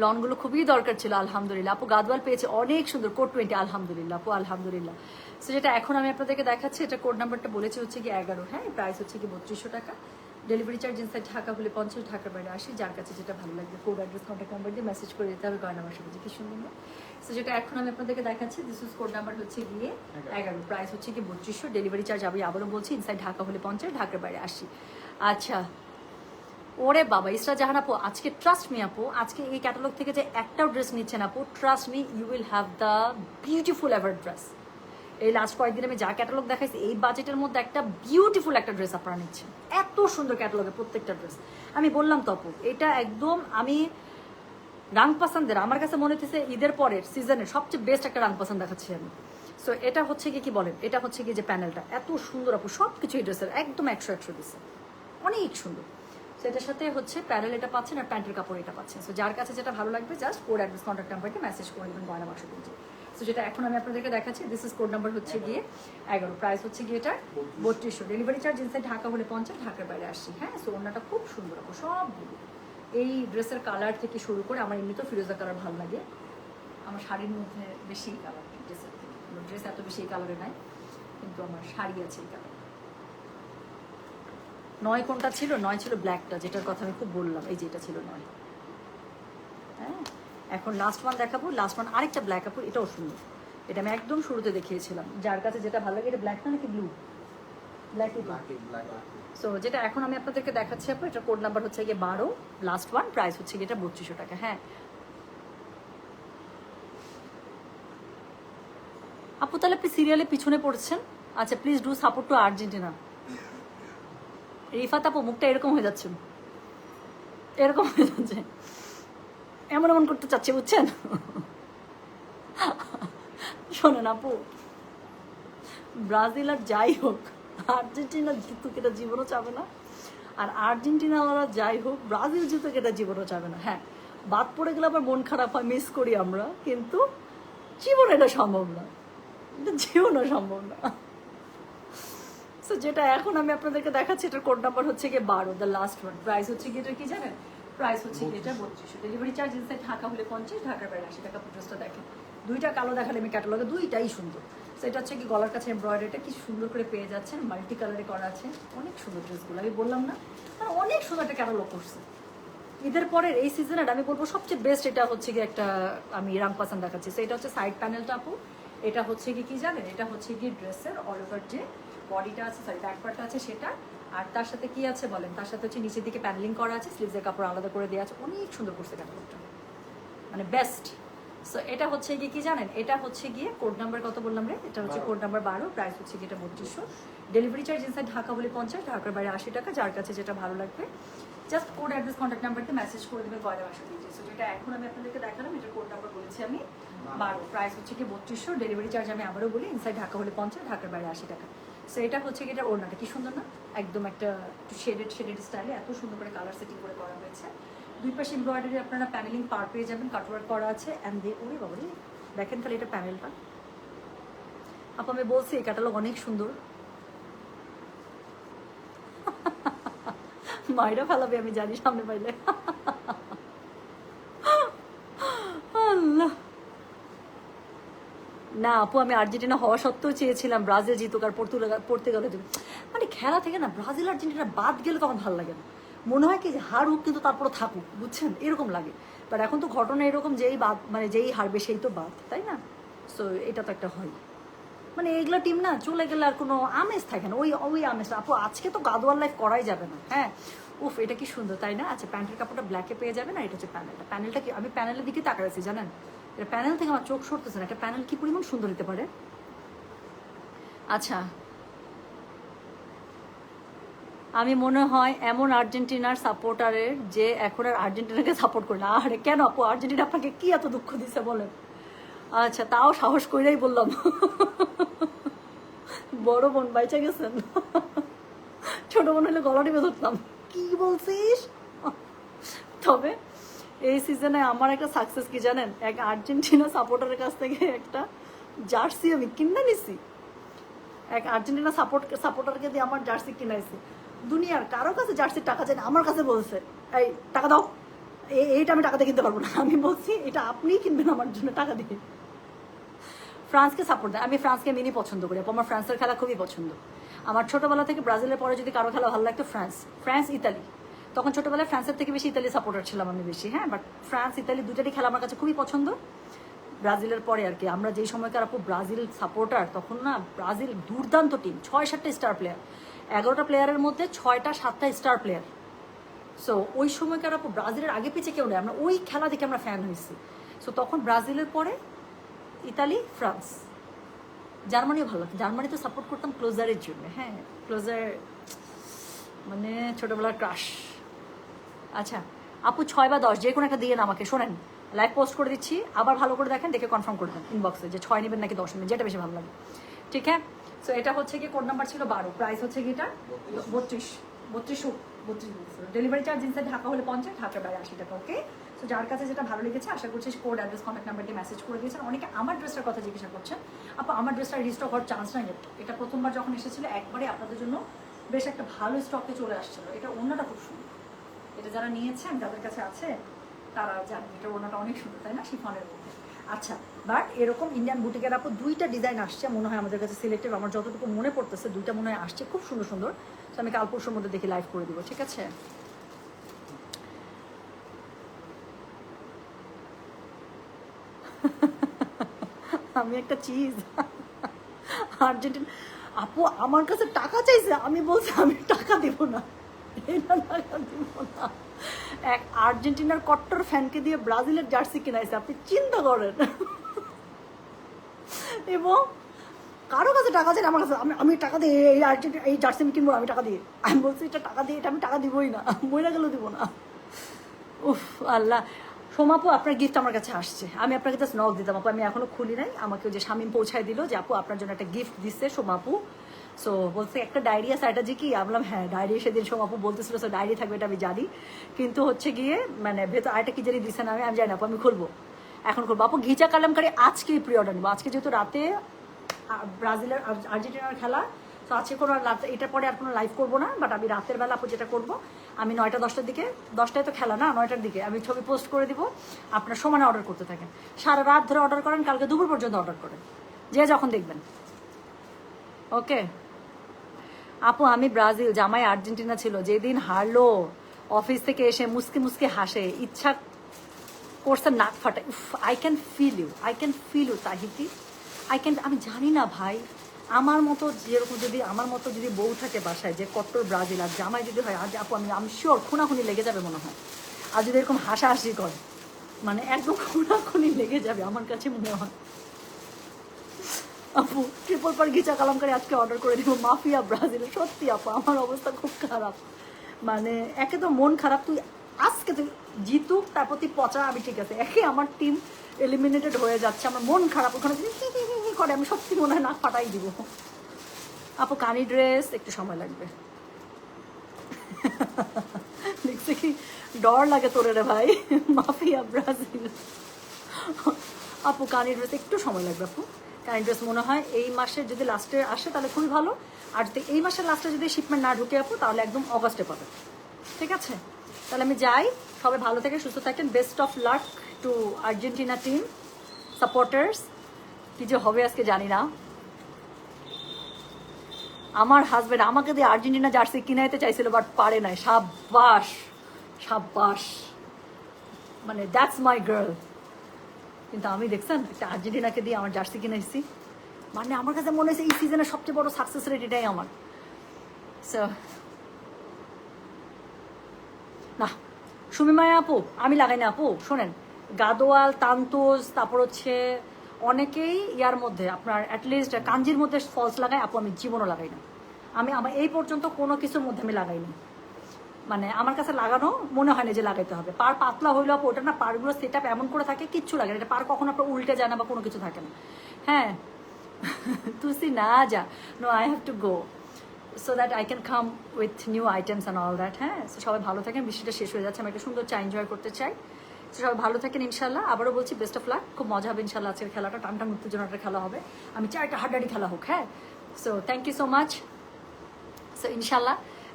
লনগুলো খুবই দরকার ছিল, আলহামদুলিল্লাহ আপু। গাদওয়াল পেয়েছে, অনেক সুন্দর কোড 20, আলহামদুলিল্লাহ আপু, আলহামদুলিল্লাহ। সো যেটা এখন আমি আপনাদেরকে দেখাচ্ছি, এটা কোড নাম্বারটা বলেছে হচ্ছে কি 11, হ্যাঁ, প্রাইস হচ্ছে কি 3200 টাকা। ডেলিভারি চার্জ ইনসাইড ঢাকা হলে 50, ঢাকার বাইরে আসি। যার কাছে যেটা ভালো লাগবে কোড অ্যাড্রেস কন্ট্যাক্ট নাম্বার দিয়ে মেসেজ করে দিতে হবে, গয়না মাসে বুঝে। কি সুন্দর না? সো যেটা এখন আমি আপনাদেরকে দেখাচ্ছি, দিস ইজ কোড নাম্বার হচ্ছে গিয়ে 11, প্রাইস হচ্ছে কি 3200। ডেলিভারি চার্জ আমি আবারও বলছি, ইনসাইড ঢাকা হলে 50, ঢাকার বাইরে আসি। আচ্ছা, ওরে বাবা, ইসরা জাহান আপু, আজকে ট্রাস্ট মি আপু, আজকে এই ক্যাটালগ থেকে যে একটাও ড্রেস নিচ্ছেন আপু, trust me, you will have the beautiful ever dress. এই লাস্ট কয়েকদিন আমি যা ক্যাটালগ দেখাইছি, এই বাজেটের মধ্যে একটা বিউটিফুল একটা ড্রেস আপনারা নিচ্ছেন। এত সুন্দর ক্যাটালগে প্রত্যেকটা ড্রেস। আমি বললাম তো আপু, এটা একদম আমি রাং পাসানদের, আমার কাছে মনে হচ্ছে ঈদের পরের সিজনের সবচেয়ে বেস্ট একটা রাং পাসান দেখাচ্ছি আমি। সো এটা হচ্ছে কি বলেন, এটা হচ্ছে কি যে প্যানেলটা এত সুন্দর আপু, সব কিছু এই ড্রেসের একদম 100 দিচ্ছে, অনেক সুন্দর। সো এটার সাথে হচ্ছে প্যানেল এটা পাচ্ছেন, আর প্যান্টের কাপড় এটা পাচ্ছেন। সো যার কাছে যেটা ভালো লাগবে জাস্ট কোড অ্যাড্রেস কন্ট্যাক্ট নাম্বারকে মেসেজ করে দেবেন, গয়না বাক্স কিনছে। সো যেটা এখন আমি আপনাদেরকে দেখাচ্ছি, দিস ইজ কোড নাম্বার হচ্ছে গিয়ে 11, প্রাইস হচ্ছে গিয়ে এটা 3200। ডেলিভারি চার্জ ইনসাইড ঢাকা হলে 50, ঢাকার বাইরে আসছি। হ্যাঁ, সো ওনাটা খুব সুন্দর আপু, সবগুলো এই ড্রেসের কালার থেকে শুরু করে, আমার এমনিতেও ফিরোজা কালার ভালো লাগে, আমার শাড়ির মধ্যে বেশি কালার, ড্রেসের থেকে ড্রেস এত বেশি এই কালারে নাই, কিন্তু আমার শাড়ি আছে এই কালার। 9 কোনটা ছিল? 9 ছিল ব্ল্যাকটা, যেটার কথা আমি খুব বললাম, এই যে এটা ছিল 9। হ্যাঁ, এখন লাস্ট ওয়ান দেখাবো, লাস্ট ওয়ান আরেকটা ব্ল্যাক আপু, এটাও সুন্দর। এটা আমি একদম শুরুতে দেখিয়েছিলাম, যার কাছে যেটা ভালো লাগে। এটা ব্ল্যাক না নাকি ব্লু? ব্ল্যাক। সো যেটা এখন আমি আপনাদেরকে দেখাচ্ছি আপু, এটা কোড নাম্বার হচ্ছে গিয়ে 12, লাস্ট ওয়ান, প্রাইস হচ্ছে গিয়ে এটা 3200 টাকা। হ্যাঁ আপু, তাহলে আপনি সিরিয়ালে পিছনে পড়ছেন। আচ্ছা, please do support to Argentina. Rifat আপু, মুখটা এরকম হয়ে যাচ্ছে, এরকম হয়ে যাচ্ছে, এমন এমন করতে চাচ্ছে, বুঝছেন? শোনেন আপু, ব্রাজিল আর যাই হোক, আর্জেন্টিনা জিতুক এটা জীবনও চাবে না, আর আর্জেন্টিনাওয়ালা যাই হোক, ব্রাজিল জিতুক এটা জীবনও চাবে না। হ্যাঁ, বাদ পড়ে গেলে আবার মন খারাপ হয়, মিস করি আমরা, কিন্তু জীবন এটা সম্ভব না, এটা জীবনও সম্ভব না। সো যেটা এখন আমি আপনাদেরকে দেখাচ্ছি, এটার কোড নাম্বার হচ্ছে গিয়ে 12, দ্য লাস্ট ওয়ান, প্রাইস হচ্ছে গিয়ে এটা কি জানেন? প্রাইস হচ্ছে গিয়ে এটা 3200। ডেলিভারি চার্জ ইনসাইড ঢাকা হলে 50, ঢাকার বাইরে 80 টাকা। ড্রেসটা দেখেন, দুইটা কালো দেখালে আমি ক্যাটালগে, দুইটাই সুন্দর। সো এটা হচ্ছে কি গলার কাছে এমব্রয়ডারিটা কি সুন্দর করে পেয়ে যাচ্ছেন, মাল্টি কালারে করা আছে, অনেক সুন্দর ড্রেসগুলো, আমি বললাম না, আর অনেক সুন্দর একটা ক্যাটালগ করছে ঈদের পরের এই সিজনের। আমি বলবো সবচেয়ে বেস্ট এটা হচ্ছে গিয়ে একটা, আমি রাং পাসান দেখাচ্ছি। সো এটা হচ্ছে সাইড প্যানেলটা আপু, এটা হচ্ছে কি জানেন, এটা হচ্ছে কি ড্রেসের অল ওভার যে বডিটা আছে, সরি ব্যাক পার্টটা আছে সেটা, আর তার সাথে কি আছে বলেন, তার সাথে হচ্ছে নিচের দিকে প্যানেলিং করা আছে, স্লিভসের কাপড় আলাদা করে দেওয়া আছে, অনেক সুন্দর করছে ক্যাটালগটা, মানে বেস্ট। সো এটা হচ্ছে গিয়ে কি জানেন, এটা হচ্ছে গিয়ে কোড নাম্বার কত বললাম রে, এটা হচ্ছে কোড নাম্বার 12, প্রাইস হচ্ছে গিয়ে এটা 3200। ডেলিভারি চার্জ ইনসাইড ঢাকা হলে 50, ঢাকার বাইরে 80 টাকা। যার কাছে যেটা ভালো লাগবে জাস্ট কোড অ্যাড্রেস কন্ট্যাক্ট নাম্বারকে মেসেজ করে দেবেন, গয়না বাসা দিয়ে। সো যেটা এখন আমি আপনাদেরকে দেখালাম, এটা কোড নাম্বার বলেছি আমি 12, প্রাইস হচ্ছে কি 3200। ডেলিভারি চার্জ আমি আবারও বলি, ইনসাইড ঢাকা হলে 50, ঢাকার বাইরে 80 টাকা। সো এটা হচ্ছে কি, এটা ওড়নাটা কি সুন্দর না, একদম একটা শেডেড স্টাইলে এত সুন্দর করে কালার সেটিং করে করা হয়েছে। দুই পাশে এমব্রয়ডারি আপনারা প্যানেলিং পার পেয়ে যাবেন, কাটওয়ার্ক করা আছে, অ্যান্ড দে ওরে বাবা রে, দেখেন তাহলে এটা প্যানেলটা আপু, আমি বলছি এই ক্যাটালগ অনেক সুন্দর। মাইরা ফেলাবে আমি জানি সামনে পাইলে। আল্লাহ, না আপু, আমি আর্জেন্টিনা হওয়া সত্ত্বেও চেয়েছিলাম ব্রাজিল জিতুক আর পর্তুগাল জিতুক, মানে খেলা থেকে না ব্রাজিল আর্জেন্টিনা বাদ গেলে তখন ভালো লাগে না, মনে হয় কি যে হারুক কিন্তু তারপরে থাকুক, বুঝছেন, এরকম লাগে। বাট এখন তো ঘটনা এরকম, যেই বাদ মানে যেই হারবে সেই তো বাদ, তাই না? সো এটা তো একটা হয়, মানে এগুলো টিম না চলে গেলে আর কোনো আমেজ থাকে না, ওই ওই আমেজটা। আপু আজকে তো গাদোয়াল লাইফ করাই যাবে না। হ্যাঁ, উফ এটা কি সুন্দর, তাই না? আচ্ছা, প্যান্টের কাপড়টা ব্ল্যাকে পেয়ে যাবে না, এটা হচ্ছে প্যানেলটা। প্যানেলটা কি, আমি প্যানেলের দিকে তাকাচ্ছি জানেন, এটা প্যানেল থেকে আমার চোখ সরতেছে না, একটা প্যানেল কি পরিমাণ সুন্দর হতে পারে। আচ্ছা, আমি মনে হয় এমন আর্জেন্টিনার সাপোর্টারের যে এখন আর আর্জেন্টিনাকে সাপোর্ট করে না। আরে কেন আপু, আর্জেন্টিনা আপনাকে কি এত দুঃখ দিচ্ছে বলেন? আচ্ছা, তাও সাহস করেই বললাম। বড় বোন বাইচা গেছেন, ছোট বোন হলে গলা টিপে ধরতাম। কি বলছিস? তবে এই সিজনে আমার একটা সাকসেস কি জানেন, এক আর্জেন্টিনা সাপোর্টারের কাছ থেকে একটা জার্সি আমি কিনে নিছি। এক আর্জেন্টিনা সাপোর্টারকে দিয়ে আমার জার্সি কিনাইছি। দুনিয়ার কারো কাছে জার্সির টাকা চাই না, আমার কাছে বলছে এই টাকা দাও, এইটা আমি টাকা দিয়ে কিনতে পারবো না। আমি বলছি এটা আপনিই কিনবেন আমার জন্য টাকা দিয়ে। ফ্রান্সকে সাপোর্ট দেয়, আমি ফ্রান্সকে মিনি পছন্দ করি, আমার ফ্রান্সের খেলা খুবই পছন্দ। আমার ছোটবেলা থেকে ব্রাজিলের পরে যদি কারো খেলা ভালো লাগতো ফ্রান্স ইতালি, তখন ছোটবেলায় ফ্রান্সের থেকে বেশি ইতালি সাপোর্টার ছিলাম আমি বেশি। হ্যাঁ, বাট ফ্রান্স ইতালি দুটারই খেলা আমার কাছে খুবই পছন্দ। ব্রাজিলের পরে আর কি, আমরা যেই সময়কার আপু ব্রাজিল সাপোর্টার, তখন না ব্রাজিল দুর্দান্ত টিম, 6-7টা স্টার প্লেয়ার, 11টা প্লেয়ারের মধ্যে 6-7টা স্টার প্লেয়ার। সো ওই সময়কার আপু ব্রাজিলের আগে পিছিয়ে কেউ নেই, আমরা ওই খেলা দেখে আমরা ফ্যান হয়েছি। সো তখন ব্রাজিলের পরে ইতালি, ফ্রান্স, জার্মানিও ভালো লাগতো। জার্মানি তো সাপোর্ট করতাম ক্লোজারের জন্য। হ্যাঁ, ক্লোজার মানে ছোটোবেলার ক্রাশ। আচ্ছা আপু, 6 বা 10 যে কোনো একটা দিয়ে আমাকে, শোনেন লাইভ পোস্ট করে দিচ্ছি, আবার ভালো করে দেখেন, দেখে কনফার্ম করে দেন ইনবক্সে যে 6 নেবেন নাকি 10 নেবেন, যেটা বেশি ভালো লাগে। ঠিক হ্যাঁ। সো এটা হচ্ছে কি, কোড নাম্বার ছিল 12, প্রাইস হচ্ছে কি এটা 32 ডেলিভারি চার্জ ইনসাইড ঢাকা হলে 50, ঢাকার বাইরে 80 টাকা। ওকে, তো যার কাছে যেটা ভালো লেগেছে আশা করছি কোড অ্যাড্রেস কন্ট্যাক্ট নাম্বার দিয়ে মেসেজ করে দিয়েছেন। অনেকে আমার ড্রেসটার কথা জিজ্ঞাসা করছেন, আপু আমার ড্রেসটা রিস্টক হওয়ার চান্স নাই। এটা প্রথমবার যখন এসেছিল একবারে আপনাদের জন্য বেশ একটা ভালো স্টকে চলে আসছিল। এটা ওড়নাটা খুব সুন্দর, এটা যারা নিয়েছেন যাদের কাছে আছে তারা জানেন এটা ওড়নাটা অনেক সুন্দর, তাই না, শিফনের মধ্যে। আচ্ছা, বাট এরকম ইন্ডিয়ান বুটিকের আপু 2টা ডিজাইন আসছে মনে হয় আমাদের কাছে সিলেক্টিভ, আমার যতটুকু মনে পড়তেছে 2টা মনে হয় আসছে খুব সুন্দর সুন্দর। তো আমি কাল পরশুর মধ্যে দেখি লাইভ করে দিব, ঠিক আছে? আমি একটা চিজ। আর্জেন্টিনা আপু আমার কাছে টাকা চাইছে, আমি বলছি আমি টাকা দেব না, টাকা দেব না। এক আর্জেন্টিনার কট্টর ফ্যানকে দিয়ে ব্রাজিলের জার্সি কিনাইছে, আপনি চিন্তা করেন। এবং কারো কাছে টাকা চাই আমার কাছে, আমি টাকা দিয়ে এই জার্সি আমি কিনবো, আমি টাকা দিয়ে, আমি বলছি এটা টাকা দিয়ে, এটা আমি টাকা দিবই না, মহিলা গেলেও দিব না। উফ আল্লাহ। সোমাপু আপনার গিফট আমার কাছে আসছে, আমি আপনাকে জাস্ট নক দিতাম আপু, আমি এখনো খুলি নাই। আমাকে যে শামিম পৌঁছায় দিল যে আপু আপনার জন্য একটা গিফট দিচ্ছে সোমাপু। সো বলছে একটা ডায়েরি আছে, এটা যে কি, আমি বললাম হ্যাঁ ডায়েরি, সেদিন সোমাপু বলতেছিল সো ডায়েরি থাকবে, এটা আমি জানি, কিন্তু হচ্ছে গিয়ে মানে ভেতর আরেকটা কি জানি দিচ্ছে না, আমি জানি না আপু, আমি খুলবো, এখন খুলবো আপু। ঘিচা কালামকারি আজকেই প্রি অর্ডার নেবো, আজকে যেহেতু রাতে ব্রাজিলের আর্জেন্টিনার খেলা, তো আজকে কোনো এটার পরে আর কোনো লাইভ করবো না, বাট আমি রাতের বেলা আপু যেটা করবো, আমি 9টা-10টার দিকে, 10টায় তো খেলা না, 9টার দিকে আমি ছবি পোস্ট করে দিব, আপনার সমানে অর্ডার করতে থাকেন, সারা রাত ধরে অর্ডার করেন, কালকে দুপুর পর্যন্ত অর্ডার করেন, যে যখন দেখবেন। ওকে আপু, আমি ব্রাজিল, জামাই আর্জেন্টিনা ছিল, যেদিন হারলো অফিস থেকে এসে মুসকে মুসকে হাসে, ইচ্ছা করছে নাক ফাটাই। I can feel you Tahiti, আমি জানি না ভাই, আমার মতো যেরকম যদি আমার মতো যদি বউ থাকে বাসায় যে কট্টর ব্রাজিল, আর জামাই যদি হয় আজ আপু, আমি শিওর খুনাখুনি লেগে যাবে মনে হয়। আর যদি এরকম হাসাহাসি করে, মানে একদম খুনাখুনি লেগে যাবে আমার কাছে মনে হয়। আপু ট্রিপল পার ঘিচা কালামকারি আজকে অর্ডার করে দিব, মাফিয়া ব্রাজিল। সত্যি আপু আমার অবস্থা খুব খারাপ, মানে একে তো মন খারাপ, তুই আজকে তুই জিতুক তারপর তুই পচা, আমি ঠিক আছে, একে আমার টিম এলিমিনেটেড হয়ে যাচ্ছে, আমার মন খারাপ, ওখানে করে আমি সত্যি মনে হয় না ফাটাই দিব। আপু কানি ড্রেস একটু সময় লাগবে। দেখছে কি ডর লাগে তোরে রে ভাই, মাফিয়া ব্রাজিল। আপু কানি ড্রেস একটু সময় লাগবে আপু, কানি ড্রেস মনে হয় এই মাসে যদি লাস্টে আসে তাহলে খুবই ভালো, আর যদি এই মাসের লাস্টে যদি শিপমেন্ট না ঢুকে আপু তাহলে একদম অগাস্টে পাবে, ঠিক আছে? তাহলে আমি যাই, সবাই ভালো থেকে সুস্থ থাকেন, best of luck to Argentina team supporters. কি যে হবে আজকে জানি না। আমার হাজব্যান্ড আমাকে দিয়ে আর্জেন্টিনা জার্সি কিনাইতে চাইছিল, বাট পারে নাই। সাব্বাস সাব্বাস, মানে দ্যাটস মাই গার্ল। কিন্তু আমি দেখছেন একটা আর্জেন্টিনাকে দিয়ে আমার জার্সি কিনেছি, মানে আমার কাছে মনে হয়েছে এই সিজনের সবচেয়ে বড় সাকসেস রেট এটাই আমার। সো না সুমিমায়া আপু আমি লাগাই না আপু, শোনেন গাদোয়াল, তান্তোজ, তারপর হচ্ছে অনেকেই ইয়ার মধ্যে আপনার অ্যাটলিস্ট কাঞ্জির মধ্যে ফলস লাগাই, আপু আমি জীবনও লাগাই না। আমি আমার এই পর্যন্ত কোনো কিছুর মধ্যে আমি লাগাইনি, মানে আমার কাছে লাগানো মনে হয় না যে লাগাইতে হবে। পার পাতলা হইলো আপু ওটা না, পারগুলো সেট আপ এমন করে থাকে কিচ্ছু লাগে না, এটা পার কখনো আপনার উল্টে যায় না বা কোনো কিছু থাকে না। হ্যাঁ তুসি না যা, no I have to go so that I can come with new items and all that. হ্যাঁ, সো সবাই ভালো থাকেন, বৃষ্টিটা শেষ হয়ে যাচ্ছে, আমি একটা সুন্দর চা এনজয় করতে চাই। তো সবাই ভালো থাকেন ইনশাল্লাহ। আবারও বলছি বেস্ট অফ লাক, খুব মজা হবে ইনশাল্লাহ আজকের খেলাটা, টান টান উত্তেজনাটা খেলা হবে, আমি চাই একটা হাড্ডাডি খেলা হোক। হ্যাঁ, so thank you so much. So ইনশাল্লাহ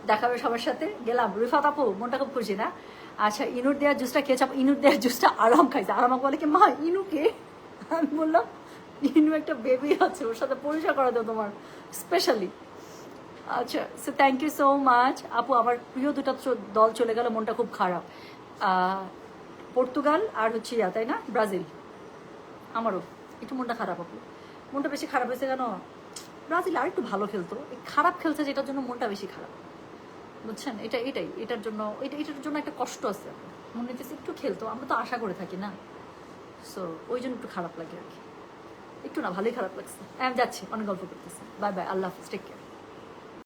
দেখা হবে সবার সাথে। গেলাম। রিফাত আপু মনটা খুব খুশি না? আচ্ছা ইনুর দেওয়ার জুসটা খেয়েছে, ইনুর দেওয়ার জুসটা আরাম খাইছে। আরাম বলে কি মা ইনুকে, আমি বললাম ইনু একটা বেবি আছে, ওর সাথে পরিচয় করা দাও তোমার স্পেশালি। আচ্ছা so thank you so much আপু। আমার প্রিয় দুটো দল চলে গেল, মনটা খুব খারাপ। পর্তুগাল আর হচ্ছে ইয়া, তাই না, ব্রাজিল। আমারও একটু মনটা খারাপ আপু, মনটা বেশি খারাপ হয়েছে কেন, ব্রাজিল আর একটু ভালো খেলতো, এই খারাপ খেলছে যেটার জন্য মনটা বেশি খারাপ, বুঝছেন? এটার জন্য এটার জন্য একটা কষ্ট আছে, মনে হচ্ছে একটু খেলতো, আমরা তো আশা করে থাকি না, সো ওই জন্য একটু খারাপ লাগে আর কি, একটু না ভালোই খারাপ লাগছে। আমি যাচ্ছি, অনেক গল্প করতেছি, বাই বাই, আল্লাহ হাফিজ, টেক কেয়ার।